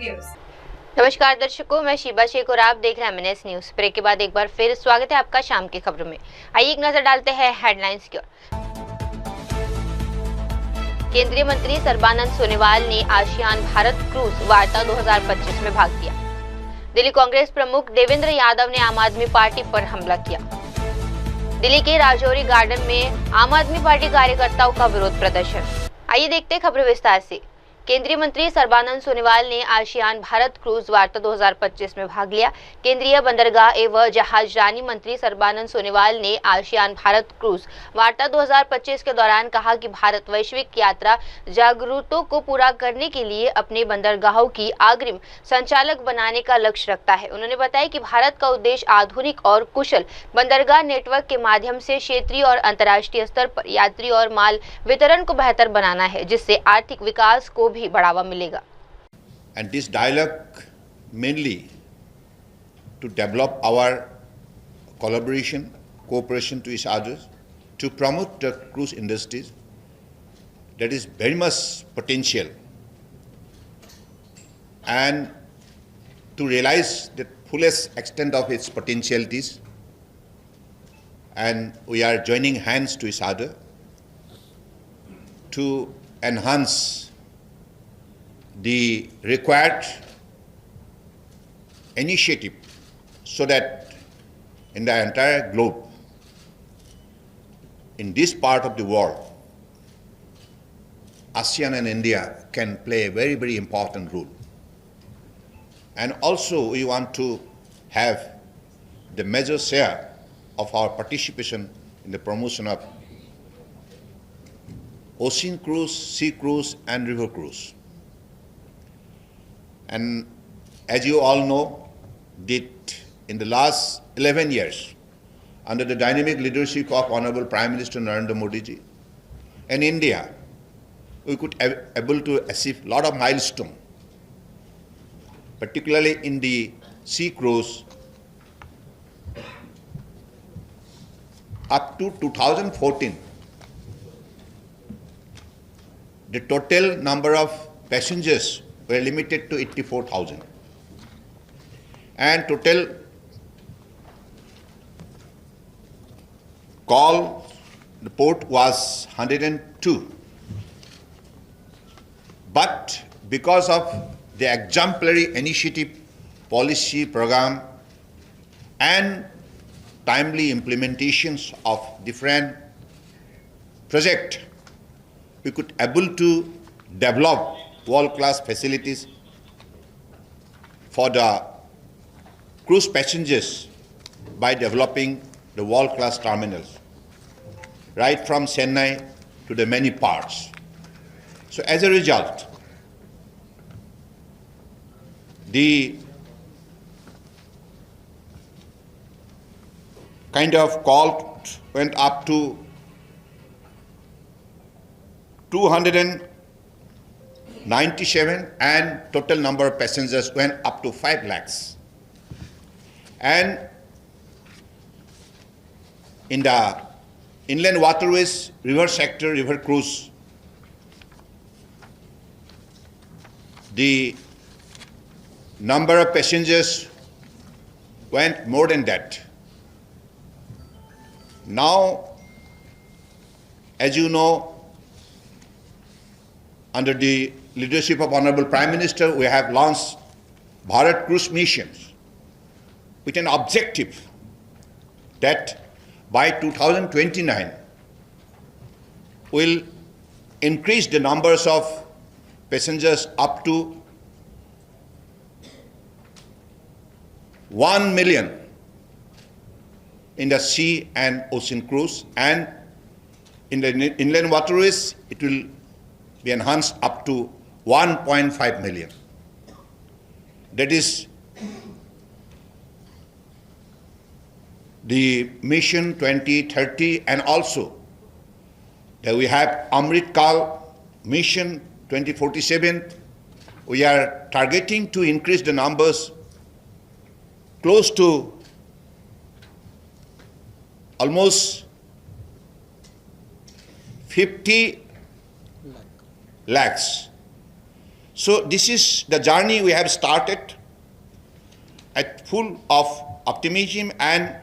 Viewers. नमस्कार दर्शकों, मैं शीबा शेख और आप देख रहे हैं एमएनएस न्यूज। ब्रेक के बाद एक बार फिर स्वागत है आपका शाम की खबरों में। आइए एक नजर डालते हैं हेडलाइंस की ओर। केंद्रीय मंत्री सर्बानंद सोनोवाल ने आसियान भारत क्रूज वार्ता 2025 में भाग लिया। दिल्ली कांग्रेस प्रमुख देवेंद्र यादव ने आम आदमी पार्टी पर हमला किया। दिल्ली के राजौरी गार्डन में आम आदमी पार्टी कार्यकर्ताओं का विरोध प्रदर्शन। आइए देखते हैं खबरें विस्तार से। केंद्रीय मंत्री सर्बानंद सोनोवाल ने आसियान भारत क्रूज वार्ता 2025 में भाग लिया। केंद्रीय बंदरगाह एवं जहाजरानी मंत्री सर्बानंद सोनोवाल ने आसियान भारत क्रूज वार्ता 2025 के दौरान कहा कि भारत वैश्विक यात्रा जरूरतों को पूरा करने के लिए अपने बंदरगाहों की अग्रिम संचालक बनाने का लक्ष्य रखता है। उन्होंने बताया कि भारत का उद्देश्य आधुनिक और कुशल बंदरगाह नेटवर्क के माध्यम से क्षेत्रीय और अंतर्राष्ट्रीय स्तर पर यात्री और माल वितरण को बेहतर बनाना है, जिससे आर्थिक विकास को भी बढ़ावा मिलेगा। And this dialogue mainly to develop our collaboration, cooperation to each other, to promote the cruise industries that is very much potential, and to realize the fullest extent of its potentialities, and we are joining hands to each other to enhance the required initiative so that in the entire globe, in this part of the world, ASEAN and India can play a very, very important role. And also we want to have the major share of our participation in the promotion of ocean cruise, sea cruise, and river cruise. And as you all know, that in the last 11 years, under the dynamic leadership of Honorable Prime Minister Narendra Modi ji, in India, we could able to achieve a lot of milestones, particularly in the sea cruise. Up to 2014, the total number of passengers were limited to 84,000, and total call the port was 102. But because of the exemplary initiative, policy program, and timely implementations of different projects, we could able to develop world-class facilities for the cruise passengers by developing the world-class terminals, right from Chennai to the many parts. So as a result, the kind of call went up to 297, and total number of passengers went up to 5 lakhs. And in the inland waterways, river sector, river cruise, the number of passengers went more than that. Now, as you know, under the leadership of Honorable Prime Minister, we have launched Bharat Cruise Missions with an objective that by 2029 will increase the numbers of passengers up to 1 million in the sea and ocean cruise, and in the inland waterways it will be enhanced up to 1.5 million. That is the Mission 2030, and also that we have Amrit Kal Mission 2047. We are targeting to increase the numbers close to almost 50 lakhs. So this is the journey we have started at full of optimism and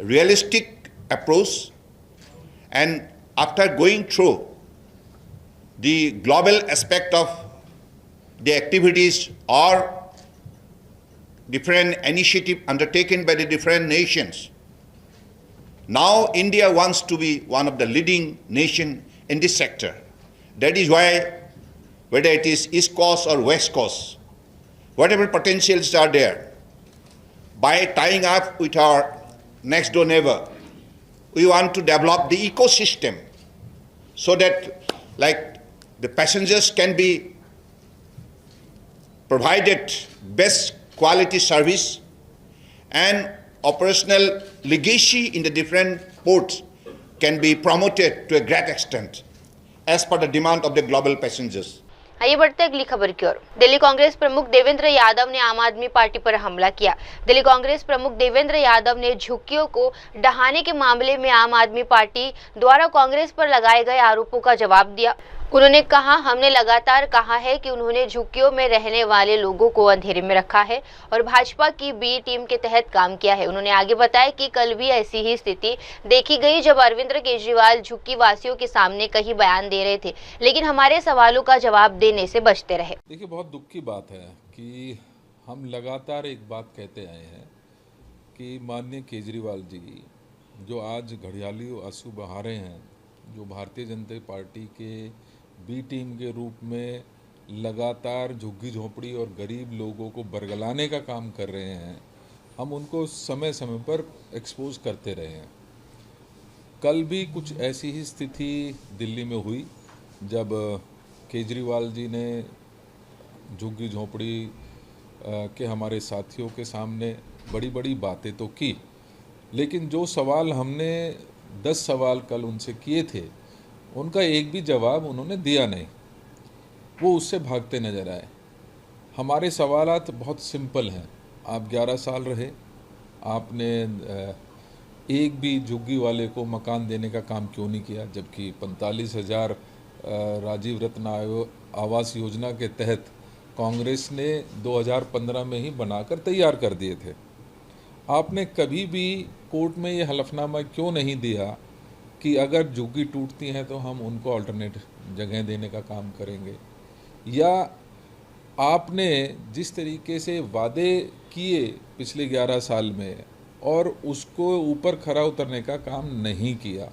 realistic approach, and after going through the global aspect of the activities or different initiative undertaken by the different nations, now India wants to be one of the leading nation in this sector. That is why, whether it is East Coast or West Coast, whatever potentials are there, by tying up with our next door neighbor, we want to develop the ecosystem so that like the passengers can be provided best quality service and operational legacy in the different ports can be promoted to a great extent as per the demand of the global passengers. आइए बढ़ते अगली खबर की ओर। दिल्ली कांग्रेस प्रमुख देवेंद्र यादव ने आम आदमी party पर हमला किया। दिल्ली कांग्रेस प्रमुख देवेंद्र यादव ने झुग्गियों को ढहाने के मामले में आम आदमी पार्टी द्वारा कांग्रेस पर लगाए गए आरोपों का जवाब दिया। उन्होंने कहा, हमने लगातार कहा है कि उन्होंने झुग्गियों में रहने वाले लोगों को अंधेरे में रखा है और भाजपा की बी टीम के तहत काम किया है। उन्होंने आगे बताया कि कल भी ऐसी ही स्थिति देखी गई जब अरविंद केजरीवाल झुग्गी वासियों के सामने कई बयान दे रहे थे, लेकिन हमारे सवालों का जवाब देने से बचते रहे। देखिए, बहुत दुख की बात है कि हम लगातार एक बात कहते आए हैं कि माननीय केजरीवाल जी जो आज घड़ियाली आंसू बहा रहे हैं, जो भारतीय जनता पार्टी के बी टीम के रूप में लगातार झुग्गी झोंपड़ी और गरीब लोगों को बरगलाने का काम कर रहे हैं, हम उनको समय समय पर एक्सपोज करते रहे हैं। कल भी कुछ ऐसी ही स्थिति दिल्ली में हुई जब केजरीवाल जी ने झुग्गी झोंपड़ी के हमारे साथियों के सामने बड़ी बड़ी बातें तो की, लेकिन जो सवाल हमने 10 सवाल कल उनसे किए थे, उनका एक भी जवाब उन्होंने दिया नहीं। वो उससे भागते नजर आए। हमारे सवालात बहुत सिंपल हैं। आप 11 साल रहे, आपने एक भी झुग्गी वाले को मकान देने का काम क्यों नहीं किया, जबकि 45,000 राजीव रत्न आवास योजना के तहत कांग्रेस ने 2015 में ही बनाकर तैयार कर दिए थे। आपने कभी भी कोर्ट में ये हलफनामा क्यों नहीं दिया कि अगर झुग्गी टूटती हैं तो हम उनको अल्टरनेट जगह देने का काम करेंगे? या आपने जिस तरीके से वादे किए पिछले 11 साल में और उसको ऊपर खरा उतरने का काम नहीं किया,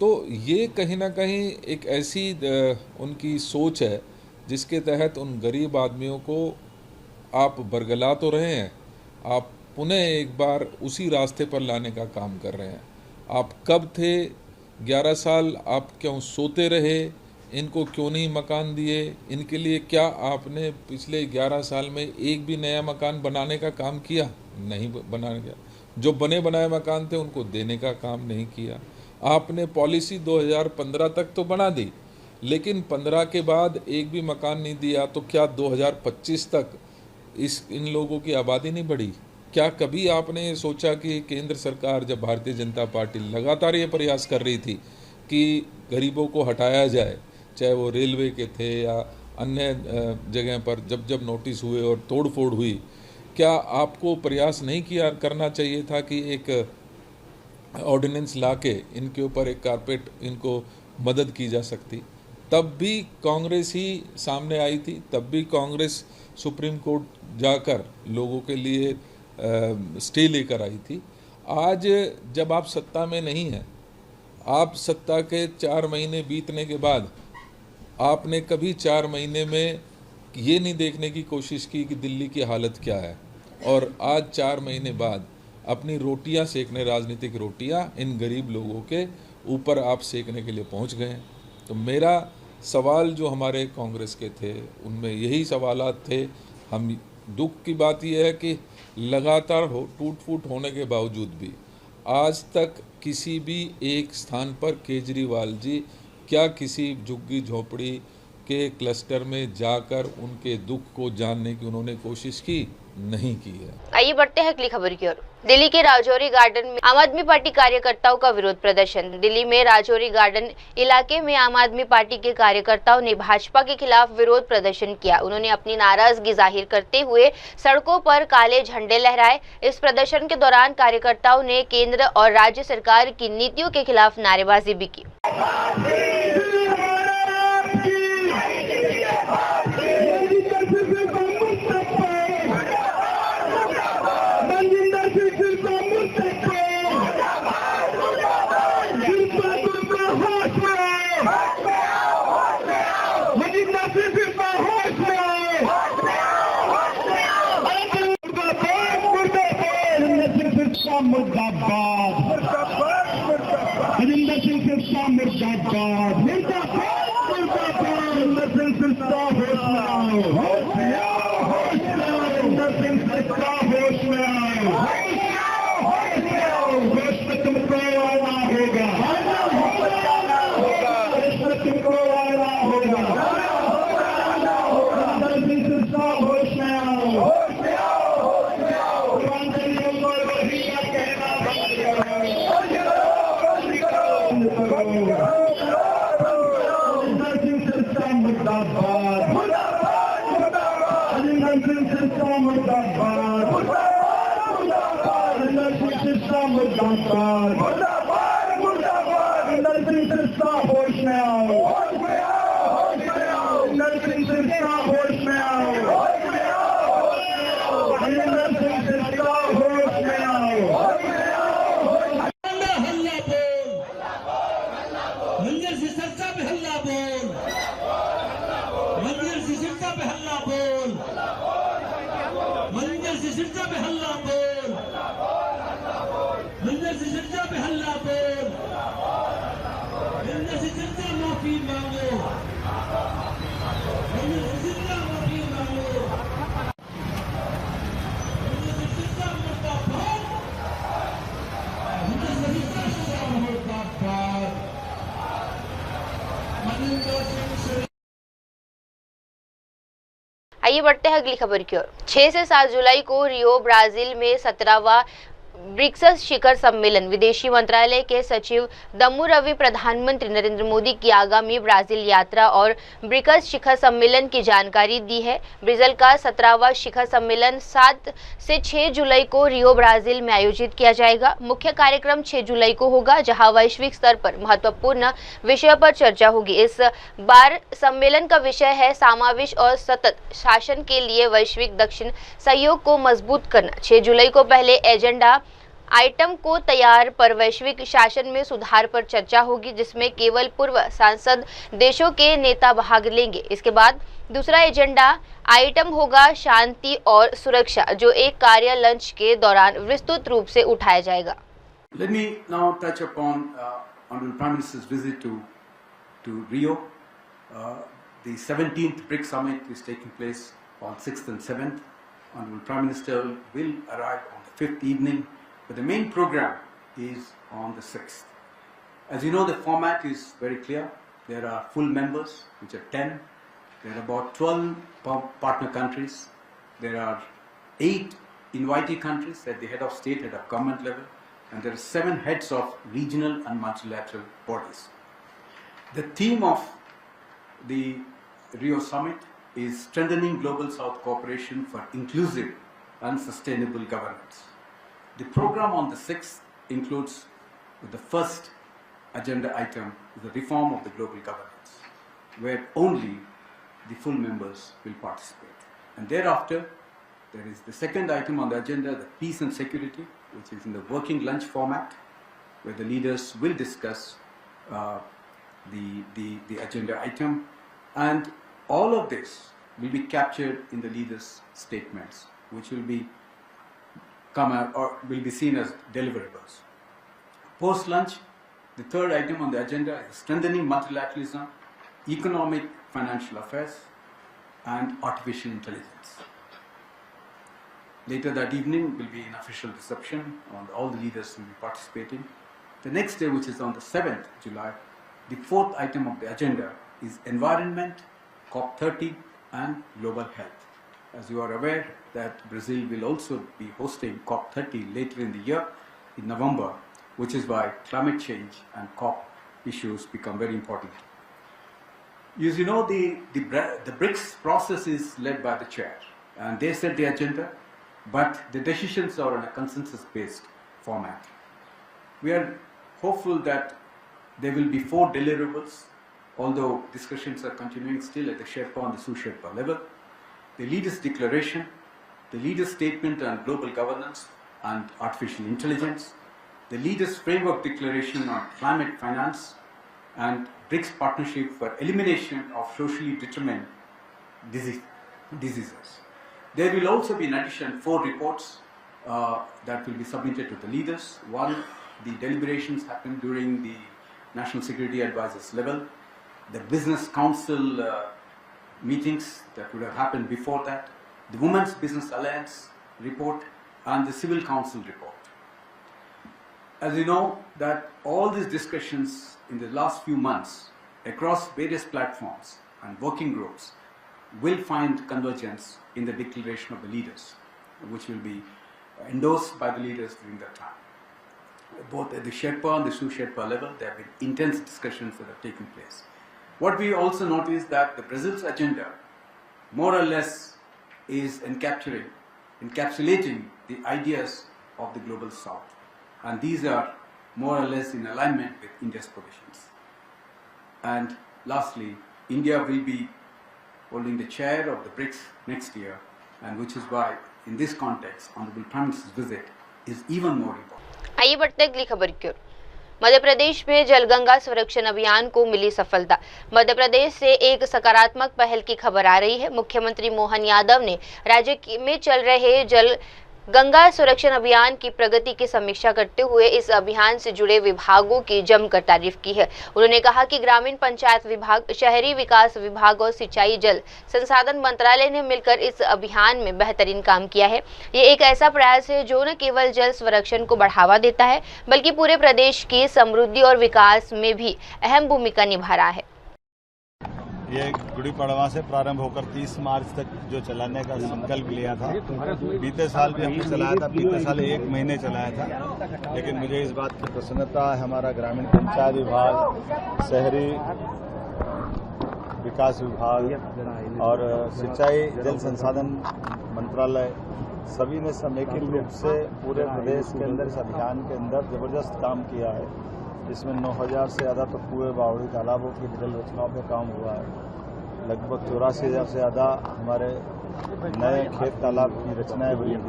तो ये कहीं ना कहीं एक ऐसी उनकी सोच है जिसके तहत उन गरीब आदमियों को आप बरगला तो रहे हैं, आप पुनः एक बार उसी रास्ते पर लाने का काम कर रहे हैं। आप कब थे 11 साल, आप क्यों सोते रहे, इनको क्यों नहीं मकान दिए? इनके लिए क्या आपने पिछले 11 साल में एक भी नया मकान बनाने का काम किया? नहीं बनाया गया। जो बने बनाए मकान थे उनको देने का काम नहीं किया। आपने पॉलिसी 2015 तक तो बना दी, लेकिन 15 के बाद एक भी मकान नहीं दिया, तो क्या 2025 तक इन लोगों की आबादी नहीं बढ़ी? क्या कभी आपने सोचा कि केंद्र सरकार, जब भारतीय जनता पार्टी लगातार ये प्रयास कर रही थी कि गरीबों को हटाया जाए, चाहे वो रेलवे के थे या अन्य जगह पर जब जब नोटिस हुए और तोड़फोड़ हुई, क्या आपको प्रयास नहीं किया करना चाहिए था कि एक ऑर्डिनेंस लाके इनके ऊपर एक कारपेट इनको मदद की जा सकती? तब भी कांग्रेस ही सामने आई थी, तब भी कांग्रेस सुप्रीम कोर्ट जाकर लोगों के लिए स्टे लेकर आई थी। आज जब आप सत्ता में नहीं हैं, आप सत्ता के 4 महीने बीतने के बाद आपने कभी 4 महीने में ये नहीं देखने की कोशिश की कि दिल्ली की हालत क्या है, और आज 4 महीने बाद अपनी रोटियां सेकने, राजनीतिक रोटियां इन गरीब लोगों के ऊपर आप सेकने के लिए पहुंच गए। तो मेरा सवाल जो हमारे कांग्रेस के थे उनमें यही सवालात थे। हम दुख की बात यह है कि लगातार टूट फूट होने के बावजूद भी आज तक किसी भी एक स्थान पर केजरीवाल जी क्या किसी झुग्गी झोपड़ी के क्लस्टर में जाकर उनके दुख को जानने की उन्होंने कोशिश की नहीं की है। आइए बढ़ते हैं अगली खबर की ओर। दिल्ली के राजौरी गार्डन में आम आदमी पार्टी कार्यकर्ताओं का विरोध प्रदर्शन। दिल्ली में राजौरी गार्डन इलाके में आम आदमी पार्टी के कार्यकर्ताओं ने भाजपा के खिलाफ विरोध प्रदर्शन किया। उन्होंने अपनी नाराजगी जाहिर करते हुए सड़कों पर काले झंडे लहराए। इस प्रदर्शन के दौरान कार्यकर्ताओं ने केंद्र और राज्य सरकार की नीतियों के खिलाफ नारेबाजी भी की। मुर्दाबाद, हरिंदर सिंह सिरसा मुर्दाबाद, हरिंदर सिंह सिरसा होश में आओ, हरिंदर सिंह सिरसा होश में आओ, होश में तुमको आना होगा, होश में तुमको आना होगा, हरिंदर सिंह सिरसा होश में आओ। आइए बढ़ते हैं अगली खबर की ओर। 6 से 7 जुलाई को रियो ब्राजील में 17वां ब्रिक्स शिखर सम्मेलन। विदेशी मंत्रालय के सचिव दम्मू रवि प्रधानमंत्री नरेंद्र मोदी की आगामी ब्राजील यात्रा और ब्रिक्स शिखर सम्मेलन की जानकारी दी है। ब्राजील का 17वां शिखर सम्मेलन 7 से 6 जुलाई को रियो ब्राजील में आयोजित किया जाएगा। मुख्य कार्यक्रम 6 जुलाई को होगा, जहां वैश्विक स्तर पर महत्वपूर्ण विषय पर चर्चा होगी। इस बार सम्मेलन का विषय है समावेश और सतत शासन के लिए वैश्विक दक्षिण सहयोग को मजबूत करना। 6 जुलाई को पहले एजेंडा आइटम को तैयार पर वैश्विक शासन में सुधार पर चर्चा होगी, जिसमें केवल पूर्व सांसद देशों के नेता भाग लेंगे। इसके बाद दूसरा एजेंडा आइटम होगा शांति और सुरक्षा, जो एक कार्य लंच के दौरान विस्तृत रूप से उठाया जाएगा। Let me now touch upon Honorable Prime Minister's visit to Rio. The 17th BRICS Summit is taking place on 6th and 7th. Honorable Prime Minister will arrive on the 5th evening, but the main program is on the 6th. As you know, the format is very clear. There are full members, which are 10. There are about 12 partner countries. There are 8 invitee countries at the head of state, head of government level, and there are 7 heads of regional and multilateral bodies. The theme of the Rio Summit is strengthening global South cooperation for inclusive and sustainable governance. The program on the 6th includes the first agenda item, the reform of the global governance, where only the full members will participate. And thereafter, there is the second item on the agenda, the peace and security, which is in the working lunch format, where the leaders will discuss the agenda item, and all of this will be captured in the leaders' statements, which will be will be seen as deliverables. Post lunch, the third item on the agenda is strengthening multilateralism, economic financial affairs, and artificial intelligence. Later that evening will be an official reception, and all the leaders will be participating. The next day, which is on the 7th July, the fourth item of the agenda is environment, COP30 and global health. As you are aware that Brazil will also be hosting COP30 later in the year in November, which is why climate change and COP issues become very important. As you know, the BRICS process is led by the chair, and they set the agenda, but the decisions are on a consensus-based format. We are hopeful that there will be 4 deliverables, although discussions are continuing still at the Sherpa and the Sous-Sherpa level. The leaders' declaration, the leaders' statement on global governance and artificial intelligence, the leaders' framework declaration on climate finance, and BRICS partnership for elimination of socially determined diseases. There will also be in addition 4 reports that will be submitted to the leaders. One, the deliberations happen during the National Security Advisors level, the Business Council meetings that would have happened before that, the Women's Business Alliance report, and the Civil Council report. As you know, that all these discussions in the last few months across various platforms and working groups will find convergence in the declaration of the leaders, which will be endorsed by the leaders during that time. Both at the Sherpa and the Sous-Sherpa level, there have been intense discussions that have taken place. What we also noticed that the Brazil's agenda more or less is encapsulating the ideas of the global south, and these are more or less in alignment with India's positions. And lastly, India will be holding the chair of the BRICS next year, and which is why in this context Honorable Prime Minister's visit is even more important. आइए बढ़ते हैं अगली खबर की ओर। मध्य प्रदेश में जलगंगा संरक्षण अभियान को मिली सफलता। मध्य प्रदेश से एक सकारात्मक पहल की खबर आ रही है। मुख्यमंत्री मोहन यादव ने राज्य में चल रहे जल गंगा संरक्षण अभियान की प्रगति की समीक्षा करते हुए इस अभियान से जुड़े विभागों की जमकर तारीफ की है। उन्होंने कहा कि ग्रामीण पंचायत विभाग, शहरी विकास विभाग और सिंचाई जल संसाधन मंत्रालय ने मिलकर इस अभियान में बेहतरीन काम किया है। ये एक ऐसा प्रयास है जो न केवल जल संरक्षण को बढ़ावा देता है, बल्कि पूरे प्रदेश की समृद्धि और विकास में भी अहम भूमिका निभा रहा है। ये गुड़ी पड़वा से प्रारंभ होकर 30 मार्च तक जो चलाने का संकल्प लिया था, बीते साल भी हमने चलाया था, बीते साल 1 महीने चलाया था, लेकिन मुझे इस बात की प्रसन्नता है हमारा ग्रामीण पंचायत विभाग, शहरी विकास विभाग और सिंचाई जल संसाधन मंत्रालय सभी ने समेकित रूप से पूरे प्रदेश के अंदर इस अभियान के अंदर जबरदस्त काम किया है। इसमें 9000 से ज़्यादा तो कुएं, बावड़ी, तालाबों की जल रचनाओं पे काम हुआ है। लगभग 84,000 से ज़्यादा हमारे नए खेत तालाब की रचनाएं हुई हैं।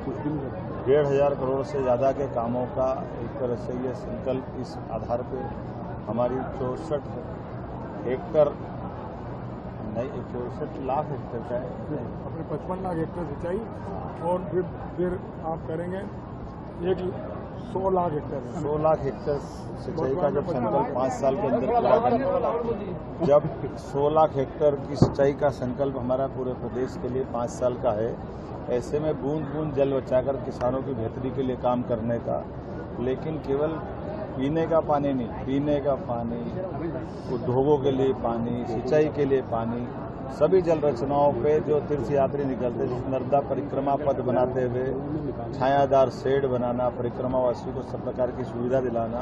1,500 करोड़ से ज़्यादा के कामों का एक तरह से ये संकल्प इस आधार पे हमारी 64 लाख हेक्टेयर का है, अपने 55 लाख हेक्टेयर सिंचाई और फिर आप करेंगे 100 लाख हेक्टेयर 100 लाख हेक्टेयर सिंचाई का जब संकल्प 5 साल के अंदर पूरा करने वाला, जब 100 लाख हेक्टेयर की सिंचाई का संकल्प हमारा पूरे प्रदेश के लिए 5 साल का है, ऐसे में बूंद बूंद जल बचाकर किसानों की बेहतरी के लिए काम करने का, लेकिन केवल पीने का पानी नहीं, पीने का पानी, उद्योगों के लिए पानी, सिंचाई के लिए पानी, सभी जल रचनाओं पे जो तीर्थ यात्री निकलते हैं, नर्मदा परिक्रमा पथ बनाते हुए छायादार शेड बनाना, परिक्रमावासियों को सब प्रकार की सुविधा दिलाना,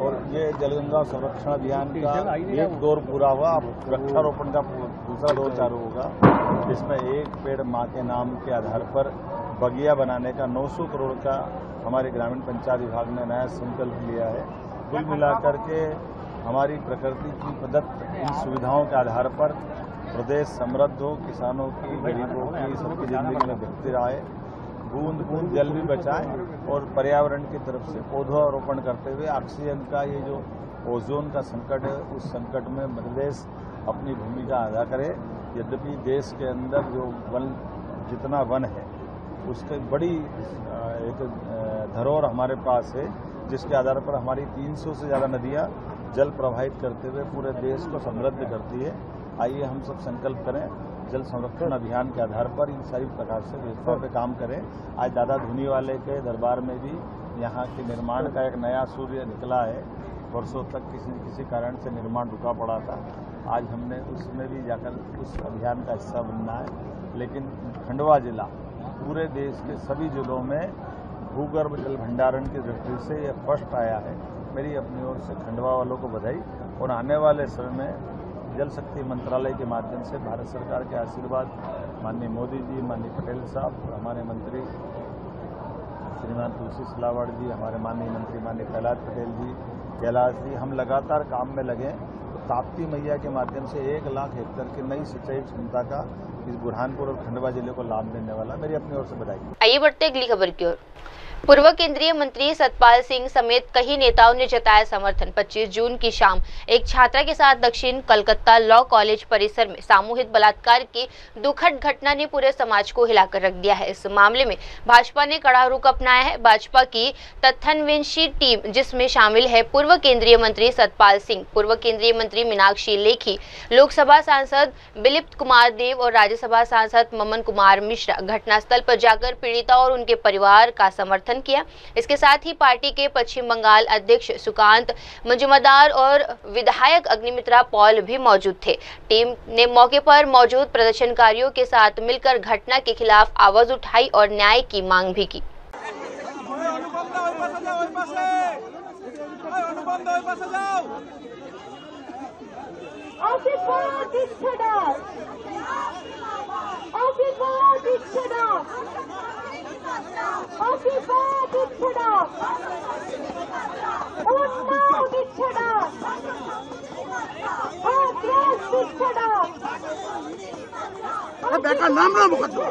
और ये जलगंगा संरक्षण अभियान का एक दौर पूरा हुआ। अब वृक्षारोपण का दूसरा दौर चालू होगा, जिसमें एक पेड़ माँ के नाम के आधार पर बगिया बनाने का 900 करोड़ का हमारे ग्रामीण पंचायत विभाग ने नया संकल्प लिया है। कुल मिलाकर के हमारी प्रकृति की प्रदत्त इन सुविधाओं के आधार पर प्रदेश समृद्ध हो, किसानों की, गरीबों की, सबकी जिंदगी में बेहतर आए, बूंद बूंद जल भी बचाएं और पर्यावरण की तरफ से पौधारोपण करते हुए ऑक्सीजन का ये जो ओजोन का संकट है, उस संकट में मध्य प्रदेश अपनी भूमिका अदा करे। यद्यपि देश के अंदर जो वन, जितना वन है, उसकी बड़ी एक धरोहर हमारे पास है, जिसके आधार पर हमारी 300 से ज़्यादा नदियाँ जल प्रवाहित करते हुए पूरे देश को समृद्ध करती है। आइए हम सब संकल्प करें, जल संरक्षण अभियान के आधार पर इन सारी प्रकार से व्यवस्थाओं पर काम करें। आज दादा धुनीवाले के दरबार में भी यहाँ के निर्माण का एक नया सूर्य निकला है। वर्षों तक किसी न किसी कारण से निर्माण रुका पड़ा था। आज हमने उसमें भी जाकर उस अभियान का हिस्सा बनना है। लेकिन खंडवा जिला पूरे देश के सभी जिलों में भूगर्भ जल भंडारण की दृष्टि से यह फर्स्ट आया है। मेरी अपनी ओर से खंडवा वालों को बधाई, और आने वाले समय में जल शक्ति मंत्रालय के माध्यम से भारत सरकार के आशीर्वाद, माननीय मोदी जी, माननीय पटेल साहब और हमारे मंत्री श्रीमान तुलसी सिलावट जी, हमारे माननीय मंत्री माननीय प्रहलाद पटेल जी, कैलाश जी, हम लगातार काम में लगे तो ताप्ती मैया के माध्यम से 1 लाख हेक्टेयर की नई सिंचाई क्षमता का इस बुरहानपुर और खंडवा जिले को लाभ मिलने वाला। मेरी अपनी ओर से बधाई। आइए बढ़ते अगली खबर की ओर। पूर्व केंद्रीय मंत्री सतपाल सिंह समेत कई नेताओं ने जताया समर्थन। 25 जून की शाम एक छात्रा के साथ दक्षिण कलकत्ता लॉ कॉलेज परिसर में सामूहिक बलात्कार की दुखद घटना ने पूरे समाज को हिलाकर रख दिया है। इस मामले में भाजपा ने कड़ा रुख अपनाया है। भाजपा की तथ्यन्वेषी टीम, जिसमें शामिल है पूर्व केंद्रीय मंत्री सतपाल सिंह, पूर्व केंद्रीय मंत्री मीनाक्षी लेखी, लोकसभा सांसद बिलिप्त कुमार देव और राज्यसभा सांसद ममन कुमार मिश्रा, घटनास्थल पर जाकर पीड़िता और उनके परिवार का समर्थन किया। इसके साथ ही पार्टी के पश्चिम बंगाल अध्यक्ष सुकांत मजुमदार और विधायक अग्निमित्रा पॉल भी मौजूद थे। टीम ने मौके पर मौजूद प्रदर्शनकारियों के साथ मिलकर घटना के खिलाफ आवाज उठाई और न्याय की मांग भी की। बेटा नाम ना मुकद्दमा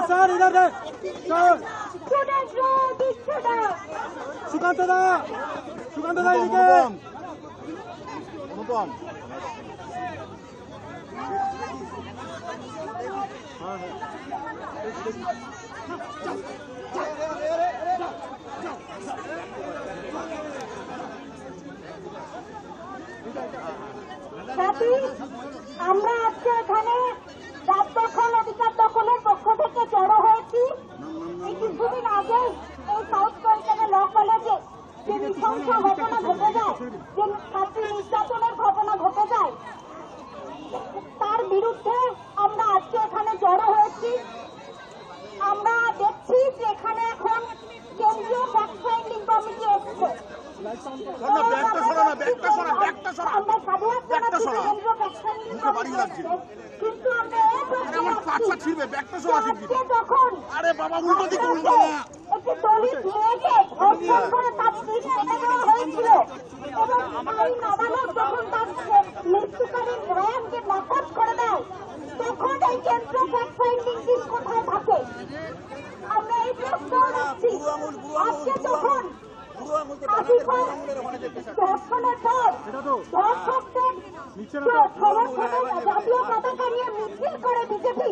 सर इधर सर सुकांत दा अनुपम আমরা আজকে এখানে রাত দখল অধিকার দখলের পক্ষ থেকে জড়ো হয়েছি। এই কিছুদিন আগে এই সাউথ কলকাতা ল কলেজে যে নৃশংস ঘটনা ঘটে যায়, যে ছাত্রী নির্যাতনের ঘটনা ঘটে যায়, তার বিরুদ্ধে আমরা আজকে এখানে জড়ো হয়েছি। আমরা দেখছি যে এখানে এখন কেন্দ্রীয় ফ্যাক্ট ফাইন্ডিং কমিটি এসছে। আমরা সাধুবাদ জানাচ্ছি কেন্দ্রীয় ফ্যাক্ট ফাইন্ডিং কমিটি, কিন্তু আমরা যখন একটি দলিত মেয়েকে ধর্ষণ করে তার স্ত্রীকে রেখে দেওয়া হয়েছিল এবং আইন আদালত যখন তার মৃত্যুকালীন বয়ানকে নাকচ করে দেয়, তখন এই কেন্দ্রীয় ফ্যাক্ট ফাইন্ডিং টিম কোথায় থাকে? আমরা এই প্রশ্ন রাখছি। আজকে যখন ধর্ষণের পর ধর্ষকদের সমর্থনে জাতীয় পতাকা নিয়ে মিছিল করে বিজেপি,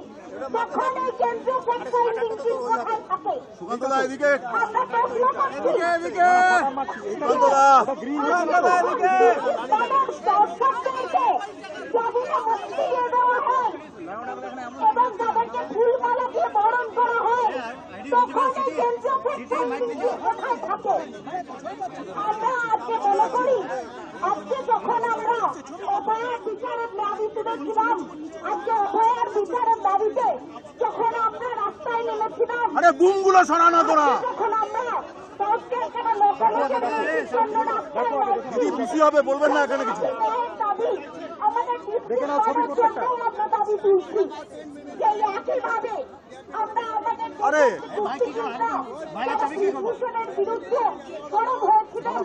তখন এই কেন্দ্রীয় ফ্যাক্ট ফাইন্ডিং টিম কোথায় থাকে? আমরা প্রশ্ন করছি। দর্শকদেরকে যদি না মুক্তি দিয়ে দেওয়া হয় এবং তাদেরকে ফুলমালা দিয়ে বরণ করা হয়, তখন এই কেন্দ্রীয় ফ্যাক্ট ফাইন্ডিং টিম কোথায় থাকে? আমরা আজকে মনে করি, আজকে যখন আমরা অভয়ার বিচারের দাবি তুলেছিলাম, আজকে অভয়ার বিচারের দাবিতে যখন আমরা রাস্তায় নেমেছিলাম, যখন আমরা বলবেন না এখানে কিছু দাবি আমাদের আমরা দাবি তুলছি যে একইভাবে আমরা আমাদের ভূষণের বিরুদ্ধে সরব হয়েছিলাম।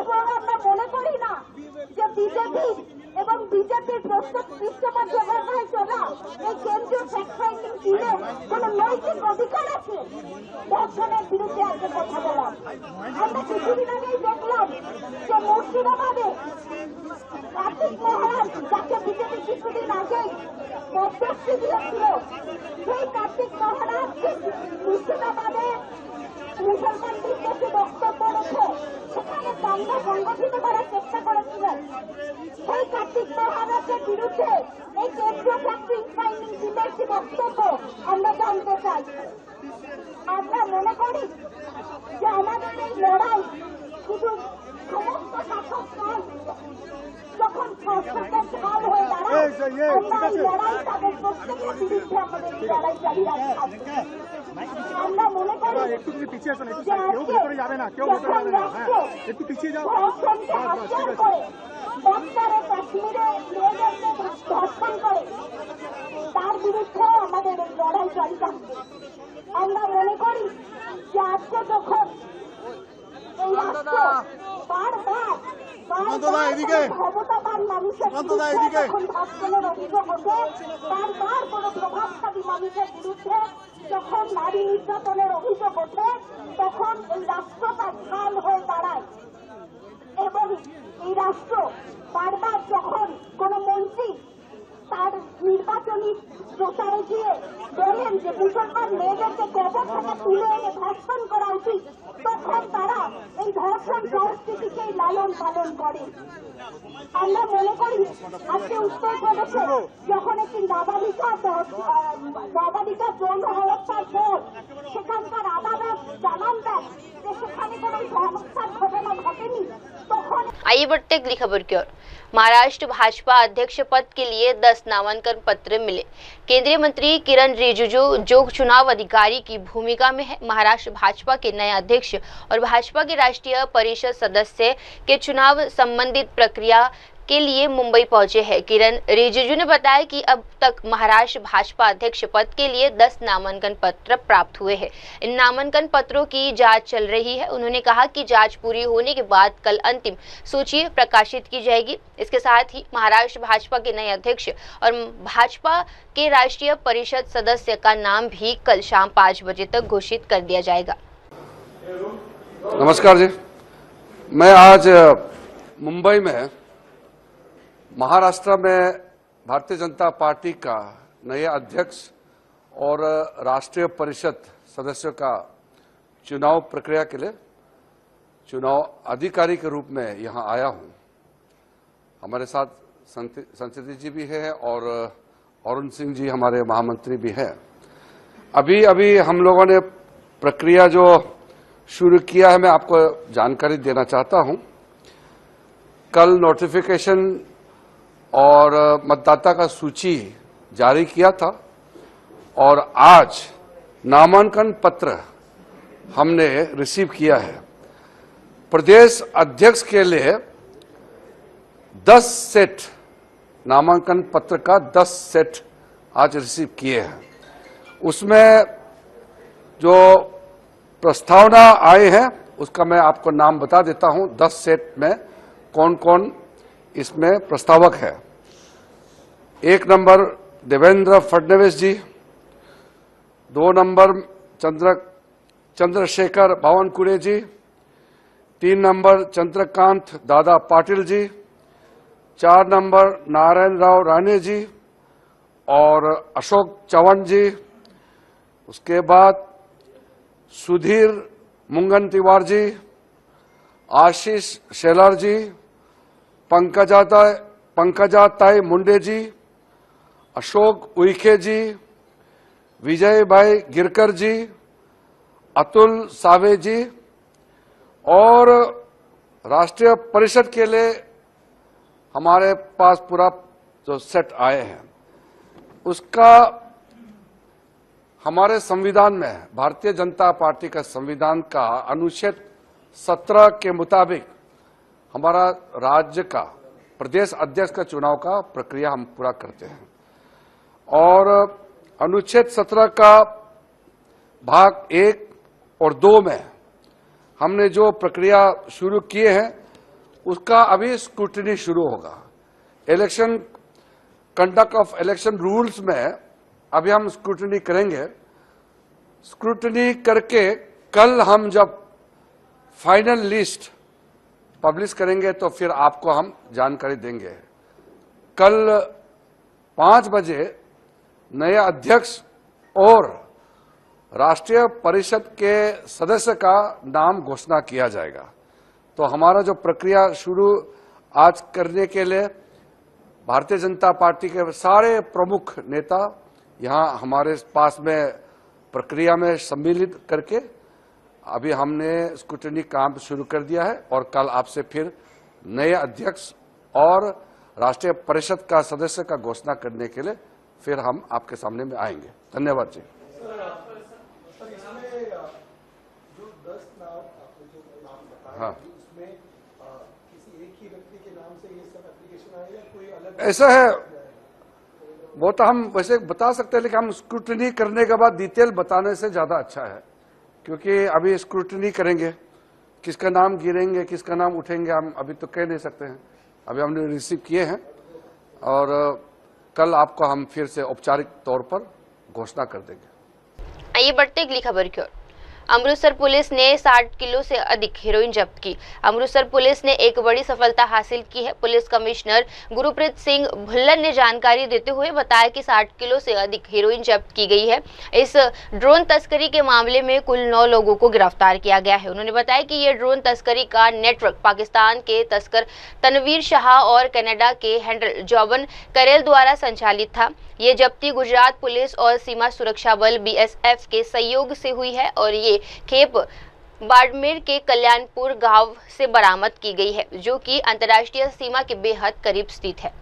এবং আমরা মনে করি না যে বিজেপি এবং বিজেপির পৃষ্ঠপোষকতায় চলা এই কেন্দ্রীয় ফ্যাক্ট ফাইন্ডিং টিমে কোন নৈতিক অধিকার আছে ধর্ষণের বিরুদ্ধে আজকে কথা বলা। আমরা কিছুদিন আগেই দেখলাম যে মুর্শিদাবাদে কার্তিক মহারাজ, যাকে বিজেপি কিছুদিন আগেই পদ্মশ্রী দিয়েছিল, সেই কার্তিক মহারাজকে মুর্শিদাবাদে মুসলমান বিদ্বেষী বক্তব্য রেখে সেখানে দ্বন্দ্ব সংগঠিত করার চেষ্টা করেছিলেন। সেই কার্তিক মহারাজের বিরুদ্ধে এই কেন্দ্রীয় ফ্যাক্ট ফাইন্ডিং বিদেশি বক্তব্য আমরা জানতে চাই। আমরা মনে করি যে আমাদের এই লড়াই শুধু সমস্ত শাসক দল যখন শাসকের ঢাল হয়ে দাঁড়ায়, আমরা এই লড়াই তাদের প্রত্যেকের বিরুদ্ধে আমাদের এই লড়াই চালিয়ে রাখতে হবে। আমরা মনে করি যে ধর্ষণকে হাতিয়ার করে বক্তারে কাশ্মীরে মেয়েদেরকে ধর্ষণ করে, তার বিরুদ্ধে আমাদের এই লড়াই জারি থাকবে। আমরা মনে করি যে আজকে যখন এই রাষ্ট্র বারবার ক্ষমতাবান মানুষের বিরুদ্ধে যখন ধর্ষণের অভিযোগ ওঠে, বারবার কোন প্রভাবশালী মানুষের বিরুদ্ধে যখন নারী নির্যাতনের অভিযোগ ওঠে, তখন এই রাষ্ট্র তার ঢাল হয়ে দাঁড়ায়। এবং এই রাষ্ট্র বারবার যখন কোন মন্ত্রী তার নির্বাচনী প্রচারে গিয়ে বলেন যে মুসলমান মেয়েদেরকে কবর থেকে তুলে এনে ধর্ষণ করা উচিত, তখন তারা এই ধর্ষণ সংস্কৃতিকেই লালন পালন করে। আমরা মনে করি আজকে উত্তরপ্রদেশে যখন একটি নাবালিকা যৌন হত্যার পর সেখানকার আদালত জানান দেন যে সেখানে কোন হত্যার ঘটনা ঘটেনি, তখন आइए बढ़ते अगली खबर की ओर। महाराष्ट्र भाजपा अध्यक्ष पद के लिए 10 नामांकन पत्र मिले। केंद्रीय मंत्री किरण रिजिजू जो चुनाव अधिकारी की भूमिका में है, महाराष्ट्र भाजपा के नए अध्यक्ष और भाजपा के राष्ट्रीय परिषद सदस्य के चुनाव संबंधित प्रक्रिया के लिए मुंबई पहुंचे हैं। किरण रिजिजू ने बताया कि अब तक महाराष्ट्र भाजपा अध्यक्ष पद के लिए 10 नामांकन पत्र प्राप्त हुए हैं। इन नामांकन पत्रों की जांच चल रही है। उन्होंने कहा कि जांच पूरी होने के बाद कल अंतिम सूची प्रकाशित की जाएगी। इसके साथ ही महाराष्ट्र भाजपा के नए अध्यक्ष और भाजपा के राष्ट्रीय परिषद सदस्य का नाम भी कल शाम 5 बजे तक घोषित कर दिया जाएगा। नमस्कार जी, मैं आज मुंबई में महाराष्ट्र में भारतीय जनता पार्टी का नए अध्यक्ष और राष्ट्रीय परिषद सदस्यों का चुनाव प्रक्रिया के लिए चुनाव अधिकारी के रूप में यहां आया हूं। हमारे साथ संसदी जी भी है और अरुण सिंह जी हमारे महामंत्री भी हैं। अभी अभी हम लोगों ने प्रक्रिया जो शुरू किया है, मैं आपको जानकारी देना चाहता हूं। कल नोटिफिकेशन और मतदाता का सूची जारी किया था और आज नामांकन पत्र हमने रिसीव किया है। प्रदेश अध्यक्ष के लिए 10 सेट नामांकन पत्र का 10 सेट आज रिसीव किए हैं। उसमें जो प्रस्तावना आए हैं उसका मैं आपको नाम बता देता हूं। 10 सेट में कौन कौन इसमें प्रस्तावक है। 1 नंबर देवेंद्र फडणवीस जी, 2 नंबर चंद्रशेखर बावनकुळे जी, 3 नंबर चंद्रकांत दादा पाटिल जी, 4 नंबर नारायण राव राणे जी और अशोक चव्हाण जी। उसके बाद सुधीर मुंगनतिवार जी, आशीष शेलार जी, पंकजाताई मुंडे जी, अशोक उइके जी, विजय भाई गिरकर जी, अतुल सावे जी और राष्ट्रीय परिषद के लिए हमारे पास पूरा जो सेट आए हैं उसका हमारे संविधान में भारतीय जनता पार्टी का संविधान का अनुच्छेद 17 के मुताबिक हमारा राज्य का प्रदेश अध्यक्ष का चुनाव का प्रक्रिया हम पूरा करते हैं और अनुच्छेद 17 का भाग 1 और 2 में हमने जो प्रक्रिया शुरू किए हैं उसका अभी स्क्रूटनी शुरू होगा। Election conduct of election rules में अभी हम स्क्रूटनी करेंगे। स्क्रूटनी करके कल हम जब फाइनल लिस्ट पब्लिश करेंगे तो फिर आपको हम जानकारी देंगे। कल 5 बजे नए अध्यक्ष और राष्ट्रीय परिषद के सदस्य का नाम घोषणा किया जाएगा। तो हमारा जो प्रक्रिया शुरू आज करने के लिए भारतीय जनता पार्टी के सारे प्रमुख नेता यहाँ हमारे पास में प्रक्रिया में सम्मिलित करके अभी हमने स्क्रूटनी काम शुरू कर दिया है और कल आपसे फिर नए अध्यक्ष और राष्ट्रीय परिषद का सदस्य का घोषणा करने के लिए फिर हम आपके सामने में आएंगे। धन्यवाद जी। हाँ, ऐसा है, वो तो हम वैसे बता सकते हैं, लेकिन हम स्क्रूटनी करने के बाद डिटेल बताने से ज्यादा अच्छा है, क्योंकि अभी स्क्रूटनी करेंगे, किसका नाम गिरेंगे किसका नाम उठेंगे हम अभी तो कह नहीं सकते हैं। अभी हमने रिसीव किए हैं और कल आपको हम फिर से औपचारिक तौर पर घोषणा कर देंगे। आइए बढ़ते अगली खबर की ओर। अमृतसर पुलिस ने 60 किलो से अधिक हेरोइन जब्त की। अमृतसर पुलिस ने एक बड़ी सफलता हासिल की है। पुलिस कमिश्नर गुरप्रीत सिंह भुल्लर ने जानकारी देते हुए बताया कि 60 किलो से अधिक हेरोइन जब्त की गई है। इस ड्रोन तस्करी के मामले में कुल 9 लोगों को गिरफ्तार किया गया है। उन्होंने बताया कि यह ड्रोन तस्करी का नेटवर्क पाकिस्तान के तस्कर तनवीर शाह और कनाडा के हैंडल जॉबन करेल द्वारा संचालित था। ये जब्ती गुजरात पुलिस और सीमा सुरक्षा बल BSF के सहयोग से हुई है और ये खेप बाड़मेर के कल्याणपुर गांव से बरामद की गई है, जो कि अंतर्राष्ट्रीय सीमा के बेहद करीब स्थित है।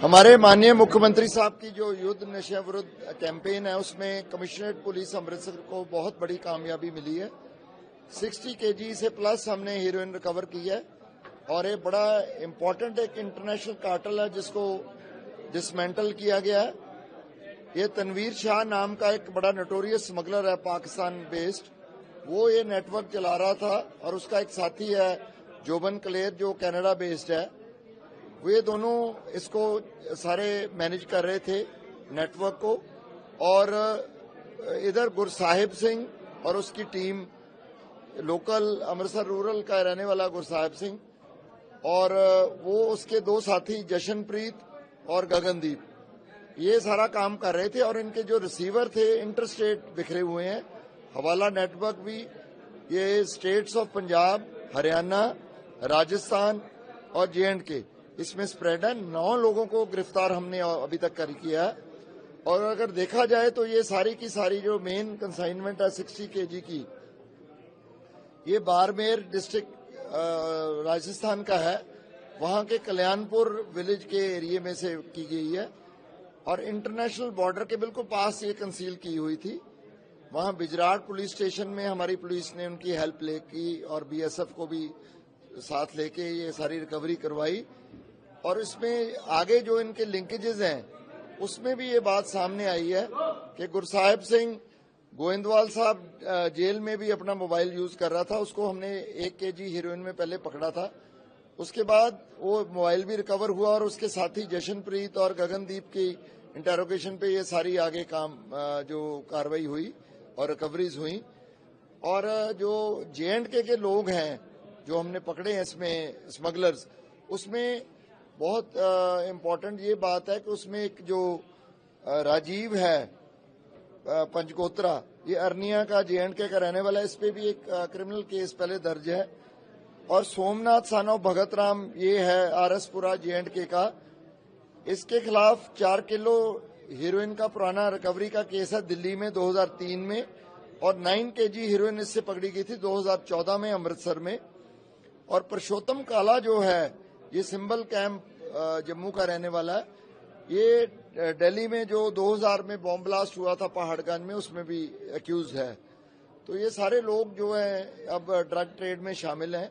हमारे माननीय मुख्यमंत्री साहब की जो युद्ध नशे विरुद्ध कैंपेन है, उसमें कमिश्नरेट पुलिस अमृतसर को बहुत बड़ी कामयाबी मिली है। 60 kg से प्लस हमने हीरोइन रिकवर की है और ये बड़ा इम्पोर्टेंट एक इंटरनेशनल कार्टेल है जिसको डिसमेंटल किया गया है। ये तनवीर शाह नाम का एक बड़ा नोटोरियस स्मगलर है, पाकिस्तान बेस्ड। वो ये नेटवर्क चला रहा था और उसका एक साथी है जोबन कलेर जो कनाडा बेस्ड है। वो ये दोनों इसको सारे मैनेज कर रहे थे नेटवर्क को। और इधर गुरसाहिब सिंह और उसकी टीम, लोकल अमृतसर रूरल का रहने वाला गुरसाहिब सिंह और वो उसके 2 साथी जशनप्रीत और गगनदीप, ये सारा काम कर रहे थे। और इनके जो रिसीवर थे इंटरस्टेट बिखरे हुए हैं। हवाला नेटवर्क भी ये स्टेट्स ऑफ पंजाब, हरियाणा, राजस्थान और J&K इसमें स्प्रेड है। 9 लोगों को गिरफ्तार हमने अभी तक कर किया है। और अगर देखा जाए तो ये सारी की सारी जो मेन कंसाइनमेंट है 60 kg की, ये बाड़मेर डिस्ट्रिक्ट राजस्थान का है। वहां के कल्याणपुर विलेज के एरिया में से की गई है और इंटरनेशनल बॉर्डर के बिल्कुल पास ये कंसील की हुई थी। वहां बिजराट पुलिस स्टेशन में हमारी पुलिस ने उनकी हेल्प लेकी और BSF को भी साथ लेके ये सारी रिकवरी करवाई। और इसमें आगे जो इनके लिंकेजेस हैं उसमें भी ये बात सामने आई है कि गुरसाहिब सिंह गोविंदवाल साहब जेल में भी अपना मोबाइल यूज कर रहा था। उसको हमने 1 kg हीरोइन में पहले पकड़ा था। उसके बाद वो मोबाइल भी रिकवर हुआ और उसके साथी जशनप्रीत और गगनदीप की इंटेरोगेशन पे ये सारी आगे काम जो कार्रवाई हुई और रिकवरीज हुई। और जो J&K के लोग हैं जो हमने पकड़े हैं इसमें स्मगलर्स, उसमें बहुत इम्पोर्टेंट ये बात है कि उसमें एक जो राजीव है पंचकोत्रा, ये अरनिया का J&K का रहने वाला है। इस पे भी एक क्रिमिनल केस पहले दर्ज है। और सोमनाथ सानव भगत राम, ये है आरएसपुरा J&K का। इसके खिलाफ 4 किलो हीरोइन का पुराना रिकवरी का केस है दिल्ली में 2003 में। और 9 kg हीरोइन इससे पकड़ी गई थी 2014 में अमृतसर में। और पुरुषोत्तम काला जो है, ये सिंबल कैंप जम्मू का रहने वाला है। ये दिल्ली में जो 2000 में बॉम्ब ब्लास्ट हुआ था पहाड़गंज में, उसमें भी एक्यूज है। तो ये सारे लोग जो है अब ड्रग ट्रेड में शामिल हैं।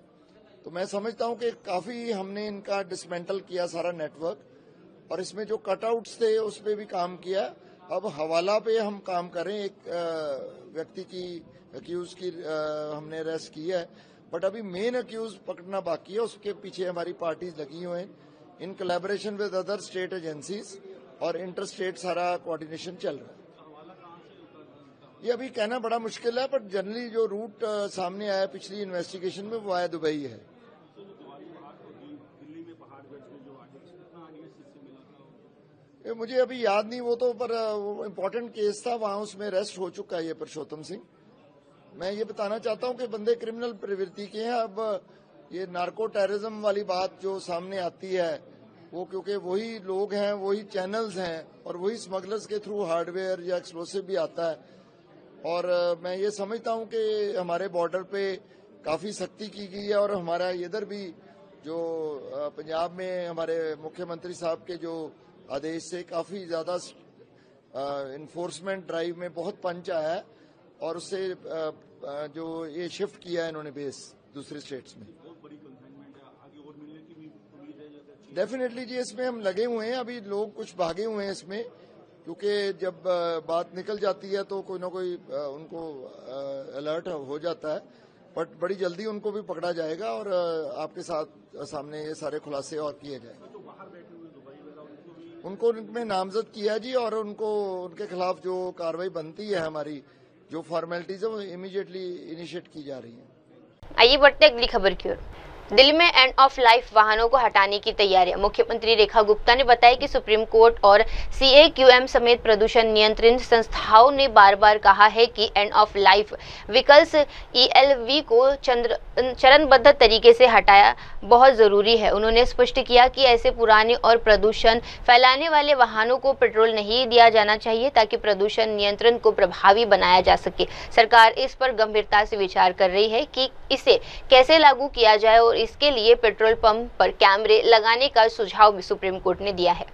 तो मैं समझता हूं कि काफी हमने इनका डिसमेंटल किया सारा नेटवर्क और इसमें जो कटआउट्स थे उस पर भी काम किया। अब हवाला पे हम काम करें। एक व्यक्ति की एक्यूज की हमने अरेस्ट की है, बट अभी मेन एक्यूज पकड़ना बाकी है। उसके पीछे हमारी पार्टीज लगी हुई हैं in collaboration with other state agencies और इंटर स्टेट सारा कोऑर्डिनेशन चल रहा है। ये अभी कहना बड़ा मुश्किल है, बट जनरली जो रूट सामने आया पिछली इन्वेस्टिगेशन में वो आया दुबई है। ये मुझे अभी याद नहीं, वो तो पर वो इम्पोर्टेंट केस था, वहां उसमें अरेस्ट हो चुका है ये पुरुषोत्तम सिंह। मैं ये बताना चाहता हूं कि बंदे क्रिमिनल प्रवृत्ति के हैं। अब ये नार्को टेररिज्म वाली बात जो सामने आती है वो क्योंकि वही लोग हैं, वही चैनल्स हैं और वही स्मगलर्स के थ्रू हार्डवेयर या एक्सप्लोसिव भी आता है। और मैं ये समझता हूं कि हमारे बॉर्डर पे काफी सख्ती की गई है और हमारा इधर भी जो पंजाब में हमारे मुख्यमंत्री साहब के जो आदेश से काफी ज्यादा इन्फोर्समेंट ड्राइव में बहुत पंच आया है और उससे जो ये शिफ्ट किया है इन्होंने बेस दूसरे स्टेट्स में। डेफिनेटली जी, इसमें हम लगे हुए हैं। अभी लोग कुछ भागे हुए हैं इसमें, क्योंकि जब बात निकल जाती है तो कोई ना कोई उनको अलर्ट हो जाता है, बट बड़ी जल्दी उनको भी पकड़ा जाएगा और आपके साथ सामने ये सारे खुलासे और किए जाएंगे। उनको उनमें नामजद किया जी और उनको उनके खिलाफ जो कार्रवाई बनती है, हमारी जो फॉर्मेलिटीज है वो इमीडिएटली इनिशिएट की जा रही है। आइए बढ़ते अगली खबर की ओर। दिल्ली में एंड ऑफ लाइफ वाहनों को हटाने की तैयारियां। मुख्यमंत्री रेखा गुप्ता ने बताया कि सुप्रीम कोर्ट और CAQM समेत प्रदूषण नियंत्रण संस्थाओं ने बार बार कहा है कि end of life vehicles ELV को चरणबद्ध तरीके से हटाया बहुत जरूरी है। उन्होंने स्पष्ट किया कि ऐसे पुराने और प्रदूषण फैलाने वाले वाहनों को पेट्रोल नहीं दिया जाना चाहिए ताकि प्रदूषण नियंत्रण को प्रभावी बनाया जा सके। सरकार इस पर गंभीरता से विचार कर रही है कि इसे कैसे लागू किया जाए और इसके लिए पेट्रोल पंप पर कैमरे लगाने का सुझाव भी सुप्रीम कोर्ट ने दिया है।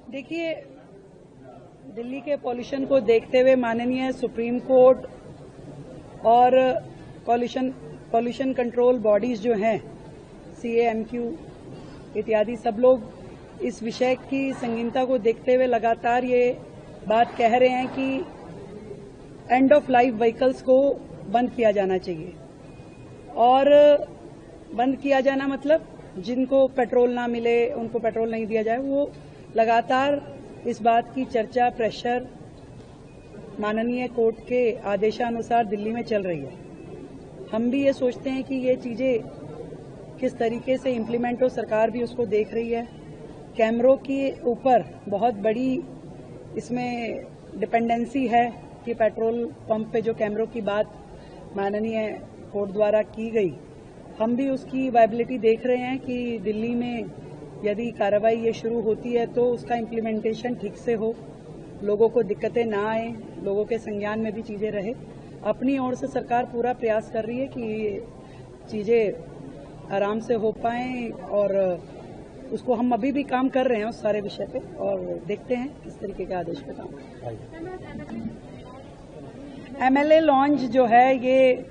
देखिए, दिल्ली के पॉल्यूशन को देखते हुए माननीय सुप्रीम कोर्ट और पॉल्यूशन कंट्रोल बॉडीज जो हैं CAMQ इत्यादि सब लोग इस विषय की संगीनता को देखते हुए लगातार ये बात कह रहे हैं कि एंड ऑफ लाइफ व्हीकल्स को बंद किया जाना चाहिए। और बंद किया जाना मतलब जिनको पेट्रोल ना मिले, उनको पेट्रोल नहीं दिया जाए। वो लगातार इस बात की चर्चा, प्रेशर माननीय कोर्ट के आदेशानुसार दिल्ली में चल रही है। हम भी ये सोचते हैं कि ये चीजें किस तरीके से इम्प्लीमेंट हो, सरकार भी उसको देख रही है। कैमरों के ऊपर बहुत बड़ी इसमें डिपेंडेंसी है कि पेट्रोल पंप पे जो कैमरों की बात माननीय कोर्ट द्वारा की गई, हम भी उसकी वायबिलिटी देख रहे हैं कि दिल्ली में यदि कार्रवाई ये शुरू होती है तो उसका इम्प्लीमेंटेशन ठीक से हो, लोगों को दिक्कतें ना आए, लोगों के संज्ञान में भी चीजें रहे। अपनी ओर से सरकार पूरा प्रयास कर रही है कि ये चीजें आराम से हो पाएं और उसको हम अभी भी काम कर रहे हैं उस सारे विषय पे और देखते हैं किस तरीके के आदेश पे काम। MLA लॉन्च जो है, ये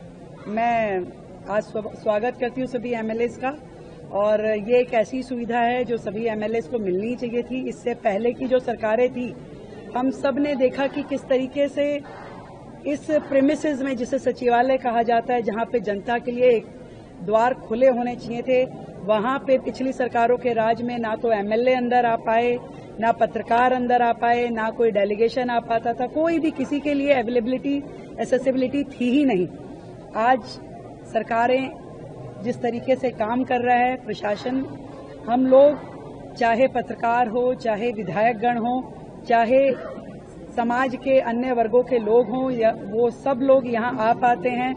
मैं आज स्वागत करती हूँ सभी MLAs का, और ये एक ऐसी सुविधा है जो सभी MLAs को मिलनी चाहिए थी। इससे पहले की जो सरकारें थी, हम सब ने देखा कि किस तरीके से इस प्रेमिसेस में, जिसे सचिवालय कहा जाता है, जहाँ पे जनता के लिए एक द्वार खुले होने चाहिए थे, वहाँ पे पिछली सरकारों के राज में ना तो MLA अंदर आ पाए, ना पत्रकार अंदर आ पाए, ना कोई डेलीगेशन आ पाता था, कोई भी किसी के लिए अवेलेबिलिटी, एक्सेसिबिलिटी थी ही नहीं। आज सरकारें जिस तरीके से काम कर रहा है, प्रशासन, हम लोग चाहे पत्रकार हो, चाहे विधायकगण हो, चाहे समाज के अन्य वर्गों के लोग हों, या वो सब लोग यहाँ आ पाते हैं।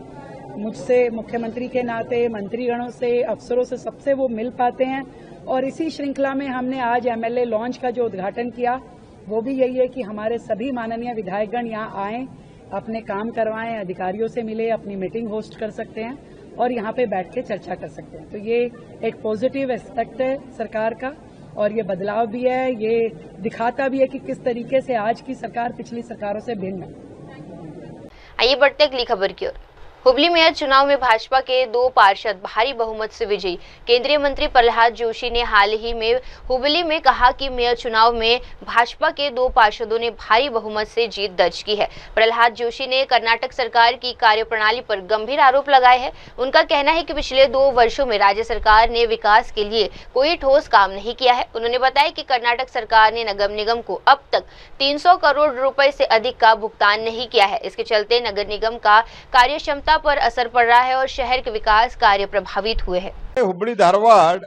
मुझसे मुख्यमंत्री के नाते, मंत्रीगणों से, अफसरों से, सबसे वो मिल पाते हैं। और इसी श्रृंखला में हमने आज MLA लॉन्च का जो उद्घाटन किया, वो भी यही है कि हमारे सभी माननीय विधायकगण यहाँ आएं, अपने काम करवाएं, अधिकारियों से मिले, अपनी मीटिंग होस्ट कर सकते हैं और यहाँ पे बैठ के चर्चा कर सकते हैं। तो ये एक पॉजिटिव एस्पेक्ट है सरकार का और ये बदलाव भी है, ये दिखाता भी है कि किस तरीके से आज की सरकार पिछली सरकारों से भिन्न है। आइए बढ़ते अगली खबर की ओर। हुबली मेयर चुनाव में भाजपा के 2 पार्षद भारी बहुमत से विजयी। केंद्रीय मंत्री प्रहलाद जोशी ने हाल ही में हुबली में कहा कि मेयर चुनाव में भाजपा के 2 पार्षदों ने भारी बहुमत से जीत दर्ज की है। प्रहलाद जोशी ने कर्नाटक सरकार की कार्यप्रणाली पर गंभीर आरोप लगाए हैं। उनका कहना है कि पिछले 2 वर्षों में राज्य सरकार ने विकास के लिए कोई ठोस काम नहीं किया है। उन्होंने बताया कि कर्नाटक सरकार ने नगर निगम को अब तक 300 करोड़ रुपए से अधिक का भुगतान नहीं किया है। इसके चलते नगर निगम का कार्यक्षमता पर असर पड़ रहा है और शहर के विकास कार्य प्रभावित हुए हैं। Hubli Dharwad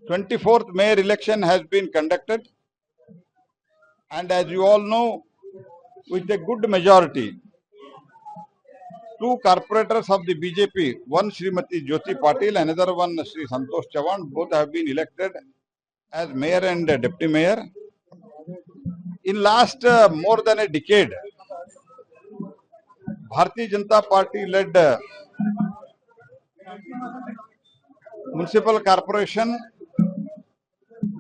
24th mayor election has been conducted, and as you all know, with a good majority, two corporators of the BJP, one Srimati Jyoti Patil, another one Sri Santosh Chavan, both have been elected as mayor and deputy mayor. In last more than a decade, Bharatiya Janata Party led municipal corporation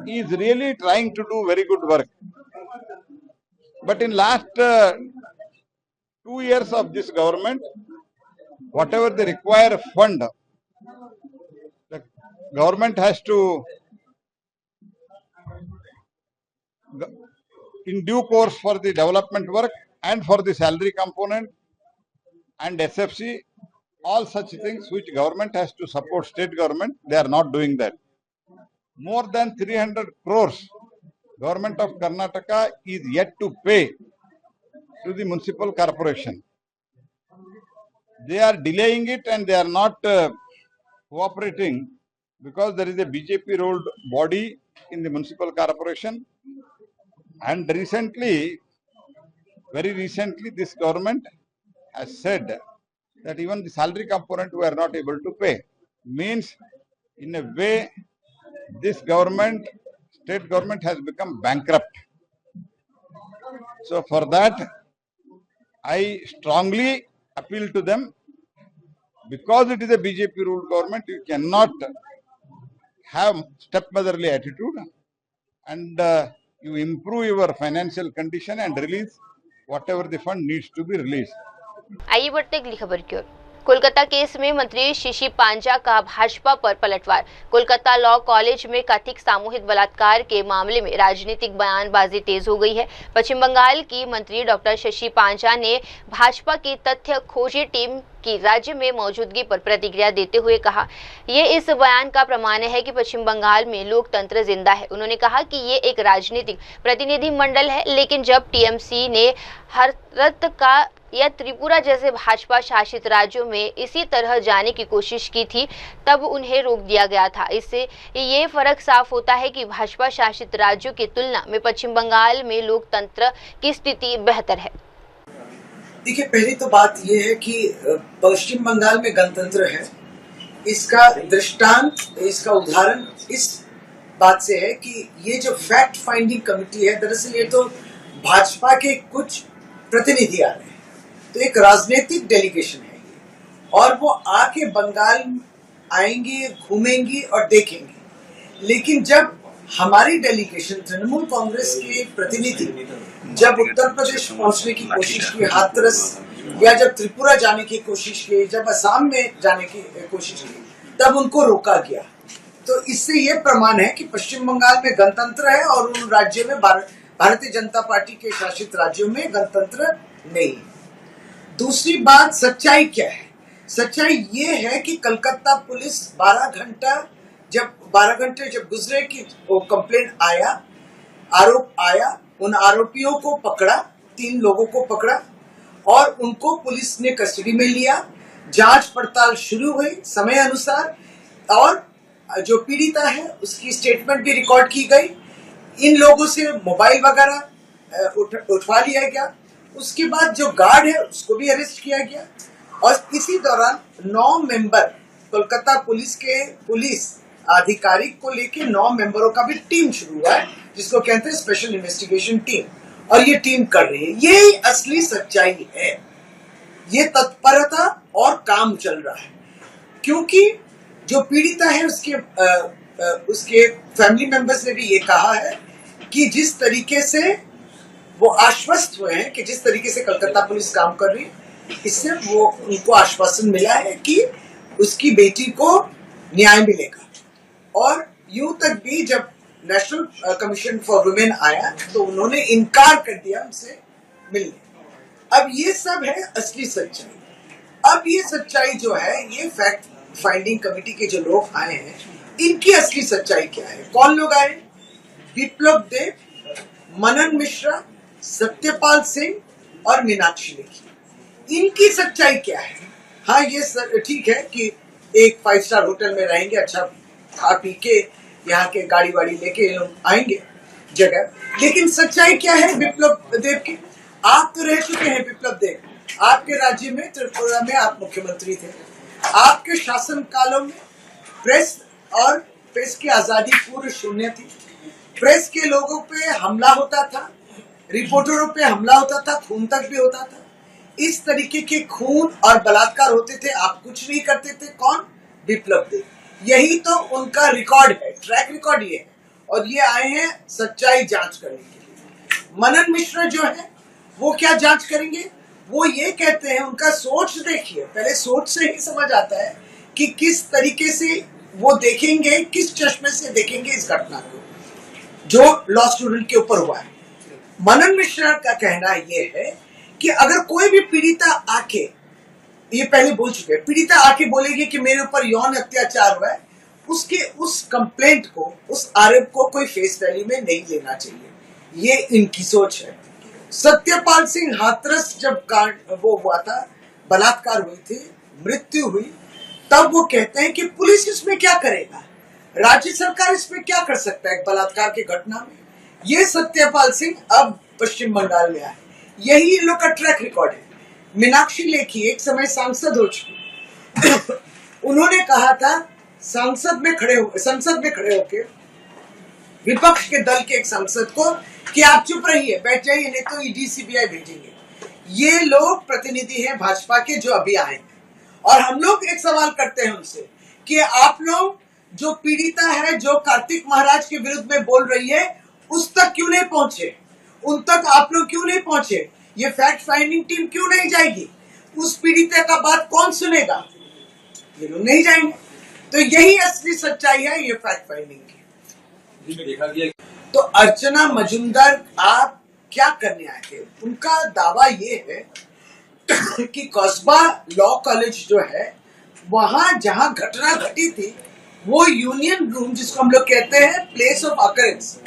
is really trying to do very good work. But in last 2 years of this government, whatever they require fund, the government has to, in due course, for the development work and for the salary component and SFC, all such things which government has to support state government, they are not doing that. More than 300 crores government of Karnataka is yet to pay to the municipal corporation. They are delaying it and they are not cooperating because there is a BJP rolled body in the municipal corporation, and recently, very recently, this government has said that even the salary component we are not able to pay. Means, in a way, this government, state government, has become bankrupt. So for that, I strongly appeal to them, because it is a BJP ruled government, you cannot have stepmotherly attitude, and you improve your financial condition and release whatever the fund needs to be released. आइए बढ़ते अगली खबर की ओर। Kolkata case में मंत्री शशि पांजा का भाजपा पर पलटवार। कोलकाता लॉ कॉलेज में कथित सामूहिक बलात्कार के मामले में राजनीतिक बयानबाजी तेज हो गई है। पश्चिम बंगाल की मंत्री डॉक्टर शशि पांजा ने भाजपा की तथ्य खोजी टीम की राज्य में मौजूदगी पर प्रतिक्रिया देते हुए कहा, ये इस बयान का प्रमाण है कि पश्चिम बंगाल में लोकतंत्र जिंदा है। उन्होंने कहा कि ये एक राजनीतिक प्रतिनिधि मंडल है, लेकिन जब टीएमसी ने हरत का या त्रिपुरा जैसे भाजपा शासित राज्यों में इसी तरह जाने की कोशिश की थी, तब उन्हें रोक दिया गया था। इससे ये फर्क साफ होता है कि भाजपा शासित राज्यों की तुलना में पश्चिम बंगाल में लोकतंत्र की स्थिति बेहतर है। देखिए, पहली तो बात यह है कि पश्चिम बंगाल में गणतंत्र है। इसका दृष्टांत, इसका उदाहरण इस बात से है कि ये जो फैक्ट फाइंडिंग कमेटी है, दरअसल ये तो भाजपा के कुछ प्रतिनिधि आ रहे हैं, तो एक राजनीतिक डेलीगेशन है ये, और वो आके बंगाल आएंगे, घूमेंगे और देखेंगे। लेकिन जब हमारी डेलीगेशन, तृणमूल कांग्रेस के प्रतिनिधि जब उत्तर प्रदेश पहुंचने की कोशिश की हाथरस, या जब त्रिपुरा जाने की कोशिश की, जब असम में जाने की कोशिश की, तब उनको रोका गया। तो इससे ये प्रमाण है कि पश्चिम बंगाल में गणतंत्र है और उन राज्यों में, भारतीय जनता पार्टी के शासित राज्यों में गणतंत्र नहीं। दूसरी बात, सच्चाई क्या है? सच्चाई ये है कि कलकत्ता पुलिस 12 घंटे जब गुजरे कि वो कंप्लेंट आया, आरोप आया, उन आरोपियों को पकड़ा, 3 लोगों को पकड़ा और उनको पुलिस ने कस्टडी में लिया। जांच पड़ताल शुरू हुई समय अनुसार, और जो पीड़िता है उसकी स्टेटमेंट भी रिकॉर्ड की गई। इन लोगों से मोबाइल वगैरह उठवा लिया गया। उसके बाद जो गार्ड है उसको भी अरेस्ट किया गया, और इसी दौरान 9 मेंबर कोलकाता पुलिस के पुलिस आधिकारिक को लेके 9 मेंबरों का भी टीम शुरू हुआ है, जिसको कहते हैं स्पेशल इन्वेस्टिगेशन टीम, और ये टीम कर रही है। ये असली सच्चाई है, ये तत्परता और काम चल रहा है। क्योंकि जो पीड़िता है उसके फैमिली मेंबर्स ने भी ये कहा है कि जिस तरीके से वो आश्वस्त हुए हैं कि जिस तरीके से कलकत्ता पुलिस काम कर रही है, इससे वो उनको आश्वासन मिला है कि उसकी बेटी को न्याय मिलेगा। और यूं तक भी जब नेशनल कमीशन फॉर वुमेन आया तो उन्होंने इनकार कर दिया उनसे मिलने। अब ये सब है असली सच्चाई। अब ये सच्चाई जो है, ये फैक्ट फाइंडिंग कमेटी के जो लोग आए हैं, इनकी असली सच्चाई क्या है? कौन लोग आए? विप्लव देव, मनन मिश्रा, सत्यपाल सिंह और मीनाक्षी लेखी। इनकी सच्चाई क्या है? हाँ, ये ठीक है कि एक 5 स्टार होटल में रहेंगे, अच्छा खा पी के यहाँ के गाड़ी वाड़ी लेके ये लोग आएंगे जगह। लेकिन सच्चाई क्या है विप्लव देव की? आप तो रह चुके हैं विप्लव देव, आपके राज्य में त्रिपुरा में आप मुख्यमंत्री थे। आपके शासन कालों में प्रेस और प्रेस की आजादी पूर्ण शून्य थी। प्रेस के लोगों पे हमला होता था, रिपोर्टरों पे हमला होता था, खून तक भी होता था। इस तरीके के खून और बलात्कार होते थे, आप कुछ नहीं करते थे। कौन? विप्लव देव। यही तो उनका रिकॉर्ड है, ट्रैक रिकॉर्ड ये है। और ये आए हैं सच्चाई जांच करने के लिए। मनन मिश्रा जो है वो क्या जांच करेंगे? वो ये कहते हैं, उनका सोच देखिए, पहले सोच से ही समझ आता है कि किस तरीके से वो देखेंगे, किस चश्मे से देखेंगे इस घटना को जो लॉ स्टूडेंट के ऊपर हुआ है। मनन मिश्रा का कहना ये है कि अगर कोई भी पीड़िता आके, ये पहले बोल चुके हैं, पीड़िता आके बोलेगी कि मेरे ऊपर यौन अत्याचार हुआ है, उसके उस कंप्लेंट को, उस आरोप को कोई फेस वैल्यू में नहीं लेना चाहिए। ये इनकी सोच है। सत्यपाल सिंह हाथरस जब वो हुआ था, बलात्कार हुई थी, मृत्यु हुई, तब वो कहते हैं कि पुलिस इसमें क्या करेगा, राज्य सरकार इसमें क्या कर सकता है एक बलात्कार की घटना में। ये सत्यपाल सिंह अब पश्चिम बंगाल में आए, यही इन लोग का ट्रैक रिकॉर्ड है। मीनाक्षी लेखी एक समय सांसद हो चुकी, उन्होंने कहा था संसद में खड़े होकर विपक्ष के दल के एक सांसद को कि आप चुप रहिए, बैठ जाइए, नहीं तो ईडी सीबीआई भेजेंगे। ये लोग प्रतिनिधि हैं भाजपा के जो अभी आए हैं, और हम लोग एक सवाल करते हैं उनसे कि आप लोग जो पीड़िता है, जो कार्तिक महाराज के विरुद्ध में बोल रही है, उस तक क्यों नहीं पहुंचे? उन तक आप लोग क्यों नहीं पहुंचे? ये फैक्ट फाइंडिंग टीम क्यों नहीं जाएगी? उस पीड़िता का बात कौन सुनेगा? ये लोग नहीं जाएंगे। तो यही असली सच्चाई है ये फैक्ट फाइंडिंग की। देखा गया तो अर्चना मजुमदार आप क्या करने आए थे? उनका दावा ये है कि कस्बा लॉ कॉलेज जो है, वहां जहां घटना घटी थी, वो यूनियन रूम जिसको हम लोग कहते हैं प्लेस ऑफ अकरेंस,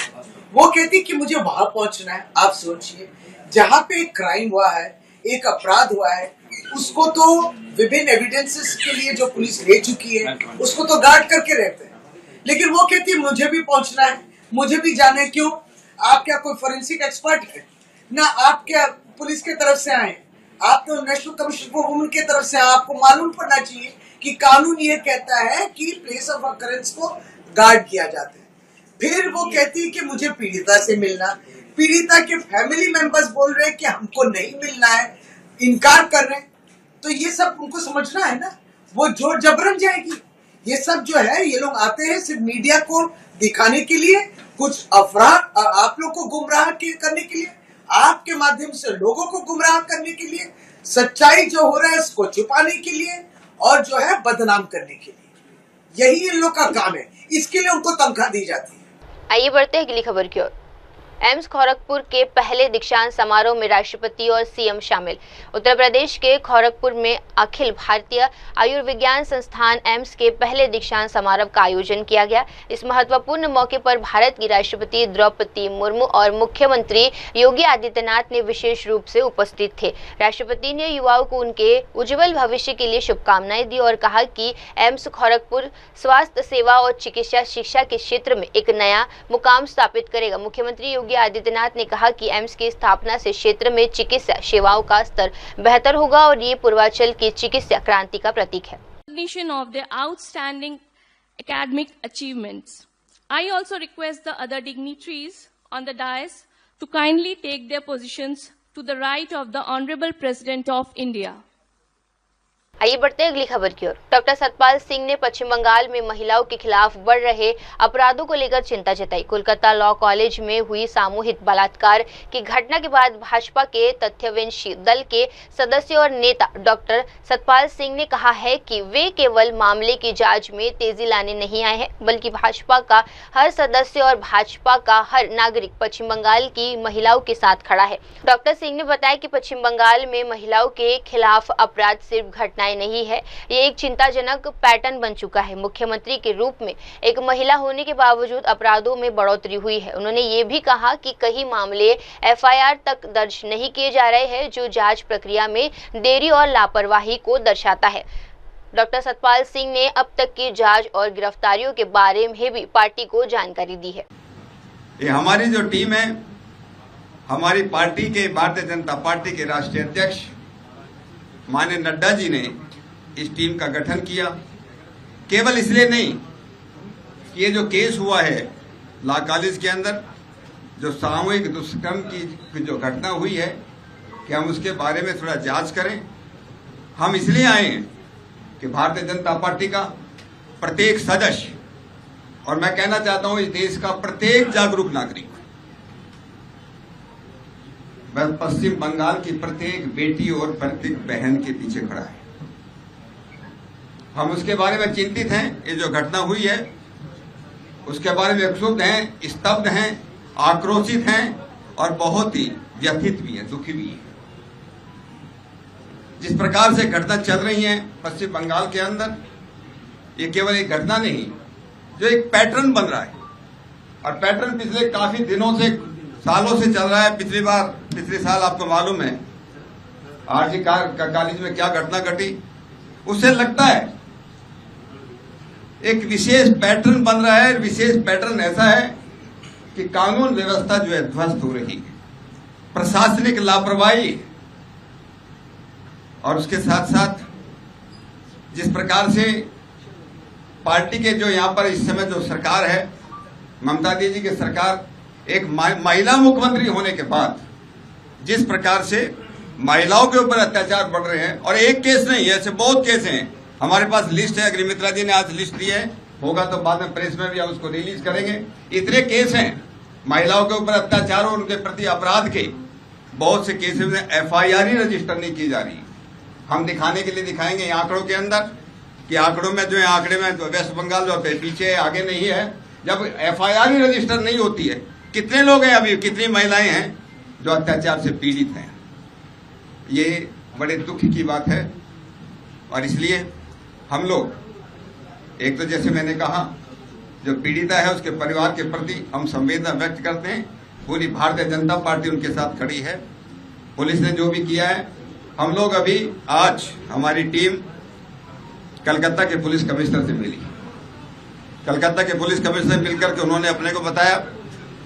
वो कहती कि मुझे वहां पहुंचना है। आप सोचिए, जहां पे एक क्राइम हुआ है, एक अपराध हुआ है, उसको तो विभिन्न एविडेंसेस के लिए जो पुलिस ले चुकी है, उसको तो गार्ड करके रहते हैं, लेकिन वो कहती है मुझे भी पहुंचना है, मुझे भी जाना है। क्यों? आप क्या कोई फोरेंसिक एक्सपर्ट है? ना आप क्या पुलिस के तरफ से आए? आप तो नेशनल कमीशन फॉर वुमेन के तरफ से, आपको मालूम पड़ना चाहिए कि कानून ये कहता है कि प्लेस ऑफ अकरेंस को गार्ड किया जाता है। फिर वो कहती है कि मुझे पीड़िता से मिलना, पीड़िता के फैमिली मेंबर्स बोल रहे हैं कि हमको नहीं मिलना है, इनकार कर रहे हैं। तो ये सब उनको समझना है ना, वो जोर जबरन जाएगी। ये सब जो है, ये लोग आते हैं सिर्फ मीडिया को दिखाने के लिए, कुछ अफराद आप लोग को गुमराह करने के लिए, आपके माध्यम से लोगों को गुमराह करने के लिए, सच्चाई जो हो रहा है उसको छुपाने के लिए, और जो है बदनाम करने के लिए। यही इन लोग का काम है, इसके लिए उनको तनख्वाह दी जाती है। आइए बढ़ते हैं अगली खबर की ओर। एम्स खड़गपुर के पहले दीक्षांत समारोह में राष्ट्रपति और सीएम शामिल। उत्तर प्रदेश के खड़गपुर में अखिल भारतीय आयुर्विज्ञान संस्थान एम्स के पहले दीक्षांत समारोह का आयोजन किया गया। इस महत्वपूर्ण मौके पर भारत की राष्ट्रपति द्रौपदी मुर्मू और मुख्यमंत्री योगी आदित्यनाथ ने विशेष रूप से उपस्थित थे। राष्ट्रपति ने युवाओं को उनके उज्जवल भविष्य के लिए शुभकामनाएं दी और कहा कि एम्स खड़गपुर स्वास्थ्य सेवा और चिकित्सा शिक्षा के क्षेत्र में एक नया मुकाम स्थापित करेगा। मुख्यमंत्री योगी आदित्यनाथ ने कहा कि एम्स की स्थापना से क्षेत्र में चिकित्सा सेवाओं का स्तर बेहतर होगा और ये पूर्वांचल की चिकित्सा क्रांति का प्रतीक है। Recognition of their outstanding academic achievements. I also request the other dignitaries on the dais to kindly take their positions to the right of the Honorable President of India. आइए बढ़ते हैं अगली खबर की ओर। डॉक्टर सतपाल सिंह ने पश्चिम बंगाल में महिलाओं के खिलाफ बढ़ रहे अपराधों को लेकर चिंता जताई। कोलकाता लॉ कॉलेज में हुई सामूहिक बलात्कार की घटना के बाद भाजपा के तथ्यवंशी दल के सदस्य और नेता डॉक्टर सतपाल सिंह ने कहा है कि वे केवल मामले की जांच में तेजी लाने नहीं आए हैं, बल्कि भाजपा का हर सदस्य और भाजपा का हर नागरिक पश्चिम बंगाल की महिलाओं के साथ खड़ा है। डॉक्टर सिंह ने बताया कि पश्चिम बंगाल में महिलाओं के खिलाफ अपराध सिर्फ घटनाएं नहीं है, ये एक चिंताजनक पैटर्न बन चुका है। मुख्यमंत्री के रूप में एक महिला होने के बावजूद अपराधों में बढ़ोतरी हुई है। उन्होंने ये भी कहा कि कई मामले एफआईआर तक दर्ज नहीं किए जा रहे हैं, जो जांच प्रक्रिया में देरी और लापरवाही को दर्शाता है। डॉक्टर सतपाल सिंह ने अब तक की जांच और गिरफ्तारियों के बारे में भी पार्टी को जानकारी दी है। ये हमारी जो टीम है, हमारी पार्टी के भारतीय जनता पार्टी के राष्ट्रीय अध्यक्ष माननीय नड्डा जी ने इस टीम का गठन किया। केवल इसलिए नहीं कि ये जो केस हुआ है लॉ कॉलेज के अंदर, जो सामूहिक दुष्कर्म की जो घटना हुई है, कि हम उसके बारे में थोड़ा जांच करें। हम इसलिए आए हैं कि भारतीय जनता पार्टी का प्रत्येक सदस्य, और मैं कहना चाहता हूं इस देश का प्रत्येक जागरूक नागरिक, पश्चिम बंगाल की प्रत्येक बेटी और प्रत्येक बहन के पीछे खड़ा है। हम उसके बारे में चिंतित हैं। ये जो घटना हुई है उसके बारे में क्षुब्ध हैं, स्तब्ध हैं, आक्रोशित हैं और बहुत ही व्यथित भी है, दुखी भी है। जिस प्रकार से घटना चल रही है पश्चिम बंगाल के अंदर, ये केवल एक घटना नहीं, जो एक पैटर्न बन रहा है, और पैटर्न पिछले काफी दिनों से, सालों से चल रहा है। पिछले साल आपको मालूम है आरजी कॉलेज में क्या घटना घटी, उससे लगता है एक विशेष पैटर्न बन रहा है। विशेष पैटर्न ऐसा है कि कानून व्यवस्था जो है ध्वस्त हो रही है, प्रशासनिक लापरवाही, और उसके साथ साथ जिस प्रकार से पार्टी के जो यहां पर इस समय जो सरकार है, ममता दीदी की सरकार, एक महिला मुख्यमंत्री होने के बाद जिस प्रकार से महिलाओं के ऊपर अत्याचार बढ़ रहे हैं, और एक केस नहीं, ऐसे बहुत केस हैं। हमारे पास लिस्ट है, अग्निमित्रा जी ने आज लिस्ट दी है, होगा तो बाद में प्रेस में भी हम उसको रिलीज करेंगे। इतने केस हैं महिलाओं के ऊपर अत्याचार और उनके प्रति अपराध के, बहुत से केसेस में FIR ही रजिस्टर नहीं की जा रही। हम दिखाने के लिए दिखाएंगे आंकड़ों के अंदर कि आंकड़ों में जो है, आंकड़े में वेस्ट बंगाल जो पीछे आगे नहीं है। जब FIR ही रजिस्टर नहीं होती है, कितने लोग हैं अभी, कितनी महिलाएं हैं जो अत्याचार से पीड़ित हैं। ये बड़े दुख की बात है, और इसलिए हम लोग, एक तो जैसे मैंने कहा, जो पीड़िता है उसके परिवार के प्रति हम संवेदना व्यक्त करते हैं। पूरी भारतीय जनता पार्टी उनके साथ खड़ी है। पुलिस ने जो भी किया है, हम लोग अभी आज हमारी टीम कलकत्ता के पुलिस कमिश्नर से मिली। कलकत्ता के पुलिस कमिश्नर से मिलकर के उन्होंने अपने को बताया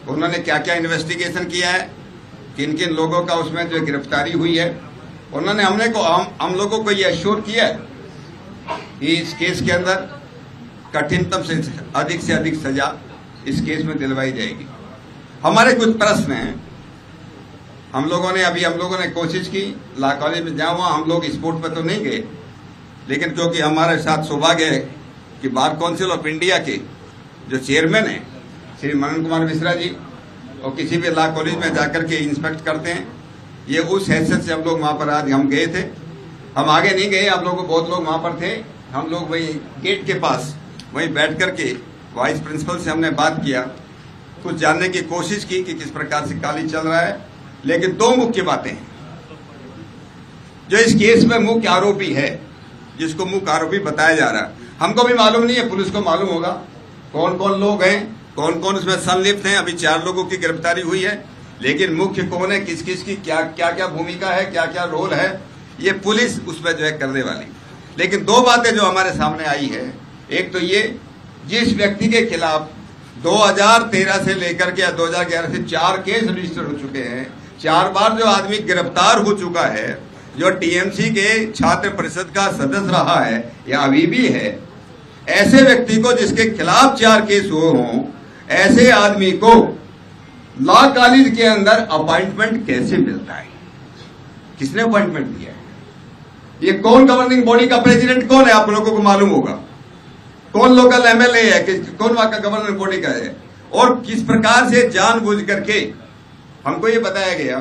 उन्होंने क्या क्या इन्वेस्टिगेशन किया है, किन किन लोगों का उसमें जो गिरफ्तारी हुई है। उन्होंने हम लोगों को ये अश्योर किया है कि इस केस के अंदर कठिनतम से अधिक सजा इस केस में दिलवाई जाएगी। हमारे कुछ प्रश्न हैं। हम लोगों ने कोशिश की लॉ कॉलेज में जाऊँ, हम लोग स्पोर्ट पर तो नहीं गए, लेकिन क्योंकि हमारे साथ सौभाग्य है कि बार काउंसिल ऑफ इंडिया के जो चेयरमैन हैं श्री मनन कुमार मिश्रा जी, और किसी भी लॉ कॉलेज में जाकर के इंस्पेक्ट करते हैं, ये उस हैसियत से हम लोग वहां पर आज हम गए थे। हम आगे नहीं गए, आप लोग बहुत लोग वहां पर थे। हम लोग वही गेट के पास वहीं बैठ करके वाइस प्रिंसिपल से हमने बात किया, कुछ जानने की कोशिश की कि किस प्रकार से कॉलेज चल रहा है। लेकिन दो मुख्य बातें हैं। जो इस केस में मुख्य आरोपी है, जिसको मुख्य आरोपी बताया जा रहा है, हमको भी मालूम नहीं है, पुलिस को मालूम होगा कौन कौन लोग हैं, कौन कौन उसमें संलिप्त हैं। अभी 4 लोगों की गिरफ्तारी हुई है, लेकिन मुख्य कौन है, किस किस की क्या क्या भूमिका है, क्या क्या रोल है, ये पुलिस उसमें जो है करने वाली। लेकिन दो बातें जो हमारे सामने आई है, एक तो ये, जिस व्यक्ति के खिलाफ 2013 से लेकर के 2011 से 4 केस रजिस्टर हो चुके हैं, 4 बार जो आदमी गिरफ्तार हो चुका है, जो टीएमसी के छात्र परिषद का सदस्य रहा है या अभी भी है, ऐसे व्यक्ति को जिसके खिलाफ 4 केस हुए हों, ऐसे आदमी को लॉ कॉलेज के अंदर अपॉइंटमेंट कैसे मिलता है? किसने अपॉइंटमेंट दिया है? ये कौन गवर्निंग बॉडी का प्रेसिडेंट कौन है, आप लोगों को मालूम होगा। कौन लोकल एमएलए है, कौन वहां का गवर्निंग बॉडी का है, और किस प्रकार से जानबूझ करके हमको ये बताया गया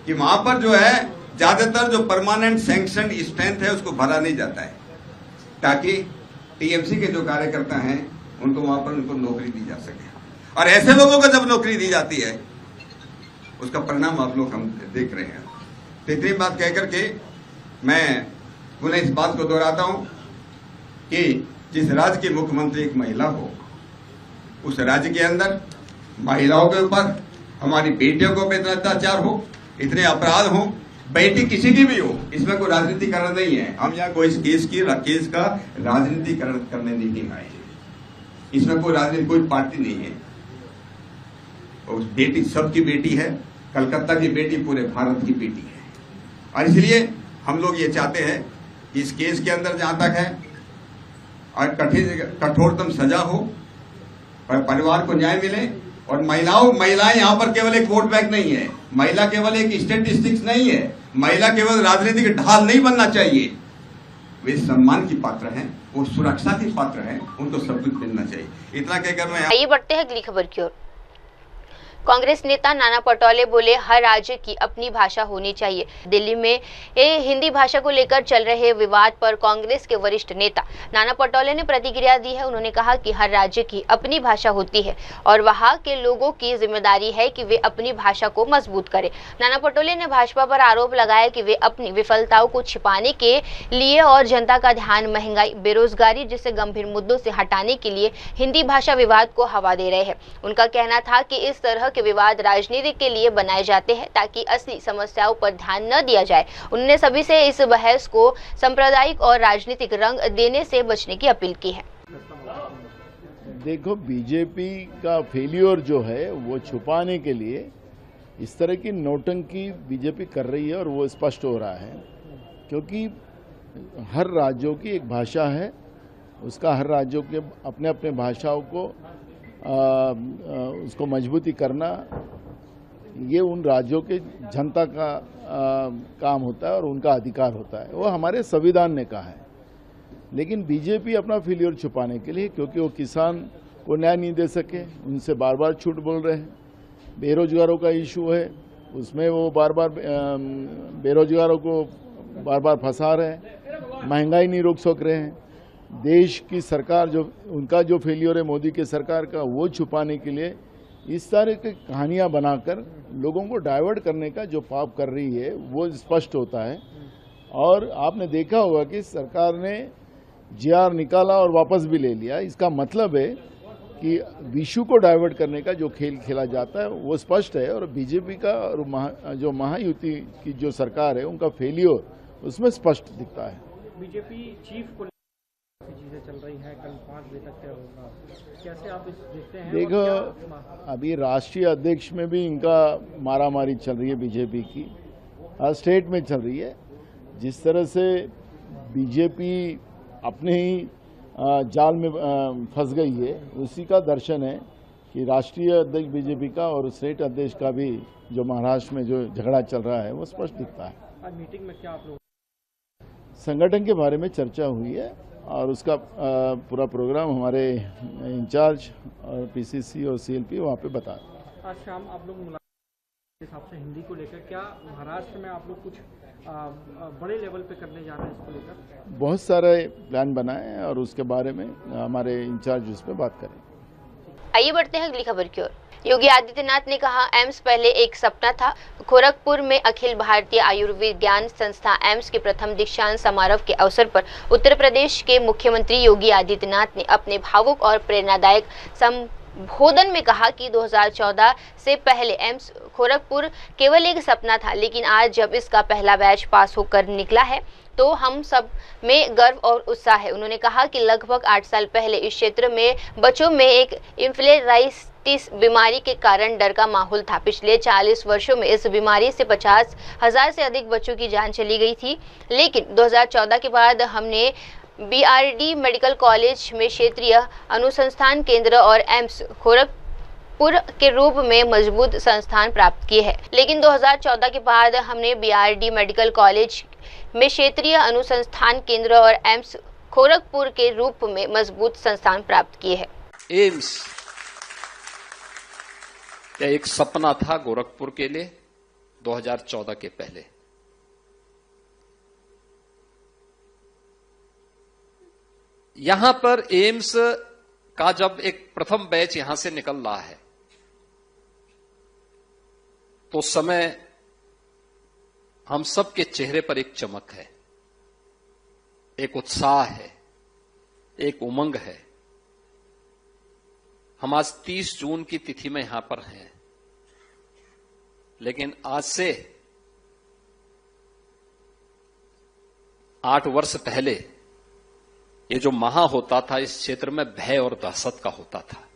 कि वहां पर जो है ज्यादातर जो परमानेंट सैंक्शन स्ट्रेंथ है उसको भरा नहीं जाता है, ताकि टीएमसी के जो कार्यकर्ता हैं उनको वहां पर उनको नौकरी दी जा सके। और ऐसे लोगों को जब नौकरी दी जाती है उसका परिणाम आप लोग हम देख रहे हैं। तो इतनी बात कहकर के मैं पुनः इस बात को दोहराता हूं कि जिस राज्य की मुख्यमंत्री एक महिला हो, उस राज्य के अंदर महिलाओं के ऊपर, हमारी बेटियों के ऊपर इतना अत्याचार हो, इतने अपराध हो, बेटी किसी की भी हो, इसमें कोई राजनीतिकरण नहीं है। हम यहाँ कोई केस का राजनीतिकरण करने नहीं आए हैं। इसमें कोई राजनीति, कोई पार्टी नहीं है। और बेटी सबकी बेटी है, कलकत्ता की बेटी पूरे भारत की बेटी है। और इसलिए हम लोग ये चाहते हैं कि इस केस के अंदर जहां तक है और कठोरतम सजा हो और परिवार को न्याय मिले। और महिलाएं यहां पर केवल एक वोट बैंक नहीं है, महिला केवल एक स्टैटिस्टिक्स नहीं है, महिला केवल राजनीतिक ढाल नहीं बनना चाहिए। वे सम्मान की पात्र हैं, वो सुरक्षा की पात्र हैं, उनको सब कुछ मिलना चाहिए। इतना कहकर मैं आइए बढ़ते हैं अगली खबर की ओर। कांग्रेस नेता नाना पटोले बोले हर राज्य की अपनी भाषा होनी चाहिए। दिल्ली में हिंदी भाषा को लेकर चल रहे विवाद पर कांग्रेस के वरिष्ठ नेता नाना पटोले ने प्रतिक्रिया दी है। उन्होंने कहा कि हर राज्य की अपनी भाषा होती है और वहां के लोगों की जिम्मेदारी है कि वे अपनी भाषा को मजबूत करें। नाना पटोले ने भाजपा पर आरोप लगाया कि वे अपनी विफलताओं को छिपाने के लिए और जनता का ध्यान महंगाई, बेरोजगारी जैसे गंभीर मुद्दों से हटाने के लिए हिंदी भाषा विवाद को हवा दे रहे हैं। उनका कहना था कि इस तरह के विवाद राजनीति के लिए बनाए जाते हैं ताकि असली समस्याओं पर ध्यान न दिया जाए। उन्होंने सभी से इस बहस को सांप्रदायिक और राजनीतिक रंग देने से बचने की अपील की है। देखो, बीजेपी का फेलियर जो है वो छुपाने के लिए इस तरह की नौटंकी बीजेपी कर रही है और वो स्पष्ट हो रहा है, क्योंकि हर राज्यों की एक भाषा है, उसका हर राज्यों के अपने अपने भाषाओं को उसको मजबूती करना ये उन राज्यों के जनता का काम होता है और उनका अधिकार होता है, वो हमारे संविधान ने कहा है। लेकिन बीजेपी अपना फेलियर छुपाने के लिए, क्योंकि वो किसान को न्याय नहीं दे सके, उनसे बार बार झूठ बोल रहे हैं। बेरोजगारों का इशू है, उसमें वो बार बार बेरोजगारों को बार बार फंसा रहे हैं, महंगाई नहीं रोक सक रहे हैं। देश की सरकार जो उनका जो फेलियर है मोदी के सरकार का, वो छुपाने के लिए इस तरह की कहानियां बनाकर लोगों को डाइवर्ट करने का जो पाप कर रही है वो स्पष्ट होता है। और आपने देखा होगा कि सरकार ने जीआर निकाला और वापस भी ले लिया। इसका मतलब है कि विशु को डाइवर्ट करने का जो खेल खेला जाता है वो स्पष्ट है। और बीजेपी का और जो महायुति की जो सरकार है उनका फेलियर उसमें स्पष्ट दिखता है। बीजेपी चीफ को चीजें चल रही हैं, कल 5 बजे तक होगा, कैसे आप इस देखते हैं? देखो, अभी राष्ट्रीय अध्यक्ष में भी इनका मारामारी चल रही है बीजेपी की, हर स्टेट में चल रही है। जिस तरह से बीजेपी अपने ही जाल में फंस गई है, उसी का दर्शन है कि राष्ट्रीय अध्यक्ष बीजेपी का और स्टेट अध्यक्ष का भी जो महाराष्ट्र में जो झगड़ा चल रहा है वो स्पष्ट दिखता है। आज मीटिंग में क्या आप लोग संगठन के बारे में चर्चा हुई है और उसका पूरा प्रोग्राम हमारे इंचार्ज और पीसीसी और सीएलपी वहाँ पे बता रहे हैं। आज शाम आप लोग मुलाकात के हिसाब से हिंदी को लेकर क्या महाराष्ट्र में आप लोग कुछ बड़े लेवल पे करने जा रहे हैं इसको लेकर? बहुत सारे प्लान बनाए हैं और उसके बारे में हमारे इंचार्ज उस पर बात करें। आइए बढ़ते हैं अगली खबर की ओर। योगी आदित्यनाथ ने कहा, एम्स पहले एक सपना था। गोरखपुर में अखिल भारतीय आयुर्विज्ञान संस्था एम्स के प्रथम दीक्षांत समारोह के अवसर पर उत्तर प्रदेश के मुख्यमंत्री योगी आदित्यनाथ ने अपने भावुक और प्रेरणादायक संबोधन में कहा कि 2014 से पहले एम्स गोरखपुर केवल एक सपना था, लेकिन आज जब इसका पहला बैच पास होकर निकला है तो हम सब में गर्व और उत्साह है। उन्होंने कहा कि लगभग 8 साल पहले इस क्षेत्र में बच्चों में एक इन्फ्लुएंजाइटिस बीमारी के कारण डर का माहौल था। पिछले 40 वर्षों में इस बीमारी से 50,000 से अधिक बच्चों की जान चली गई थी, लेकिन 2014 के बाद हमने बीआरडी मेडिकल कॉलेज में क्षेत्रीय अनुसंधान केंद्र और एम्स गोरखपुर के रूप में मजबूत संस्थान प्राप्त किए हैं। लेकिन 2014 के बाद हमने बीआरडी मेडिकल कॉलेज में क्षेत्रीय अनुसंधान केंद्र और एम्स गोरखपुर के रूप में मजबूत संस्थान प्राप्त किए हैं। एम्स क्या एक सपना था गोरखपुर के लिए 2014 के पहले? यहां पर एम्स का जब एक प्रथम बैच यहां से निकल रहा है तो समय हम सब के चेहरे पर एक चमक है, एक उत्साह है, एक उमंग है। हम आज 30 जून की तिथि में यहां पर हैं, लेकिन आज से 8 वर्ष पहले ये जो महा होता था, इस क्षेत्र में भय और दहशत का होता था।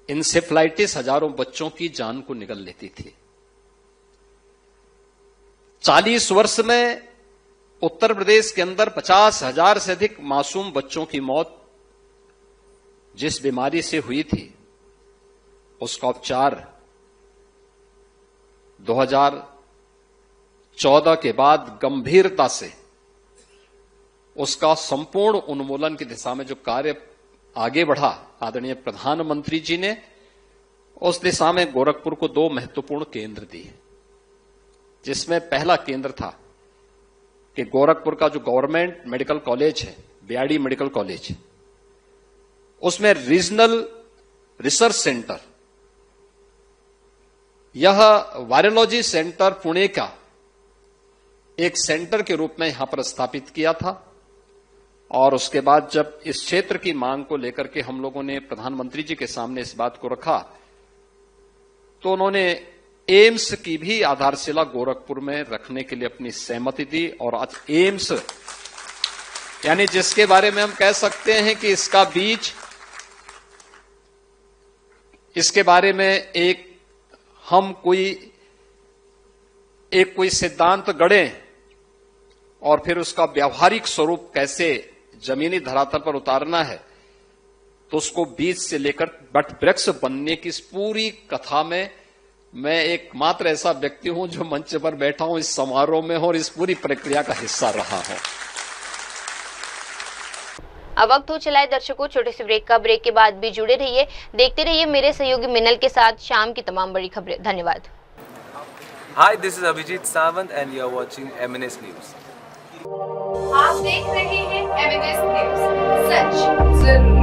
इंसेफ्लाइटिस हजारों बच्चों की जान को निगल लेती थी। 40 वर्ष में उत्तर प्रदेश के अंदर 50,000 से अधिक मासूम बच्चों की मौत जिस बीमारी से हुई थी, उसका उपचार 2014 के बाद गंभीरता से उसका संपूर्ण उन्मूलन की दिशा में जो कार्य आगे बढ़ा, आदरणीय प्रधानमंत्री जी ने उस दिशा में गोरखपुर को 2 महत्वपूर्ण केंद्र दिए, जिसमें पहला केंद्र था कि गोरखपुर का जो गवर्नमेंट मेडिकल कॉलेज है, बीआरडी मेडिकल कॉलेज, उसमें रीजनल रिसर्च सेंटर, यह वायरोलॉजी सेंटर पुणे का एक सेंटर के रूप में यहां पर स्थापित किया था। और उसके बाद जब इस क्षेत्र की मांग को लेकर के हम लोगों ने प्रधानमंत्री जी के सामने इस बात को रखा, तो उन्होंने एम्स की भी आधारशिला गोरखपुर में रखने के लिए अपनी सहमति दी। और आज एम्स यानी जिसके बारे में हम कह सकते हैं कि इसका बीज, इसके बारे में हम कोई सिद्धांत गढ़ें और फिर उसका व्यावहारिक स्वरूप कैसे जमीनी धरातल पर उतारना है, तो उसको बीज से लेकर वट वृक्ष बनने की इस पूरी कथा में मैं एकमात्र ऐसा व्यक्ति हूं जो मंच पर बैठा हूं इस समारोह में और इस पूरी प्रक्रिया का हिस्सा रहा हूं। अब वक्त हो चला है दर्शकों छोटे से ब्रेक का। ब्रेक के बाद भी जुड़े रहिए, देखते रहिए मेरे सहयोगी मिनल के साथ शाम की तमाम बड़ी खबरें। धन्यवाद। Hi, this is Abhijit Sawant and you are watching MNS News. आप देख रहे हैं MNS News, सच जरूर।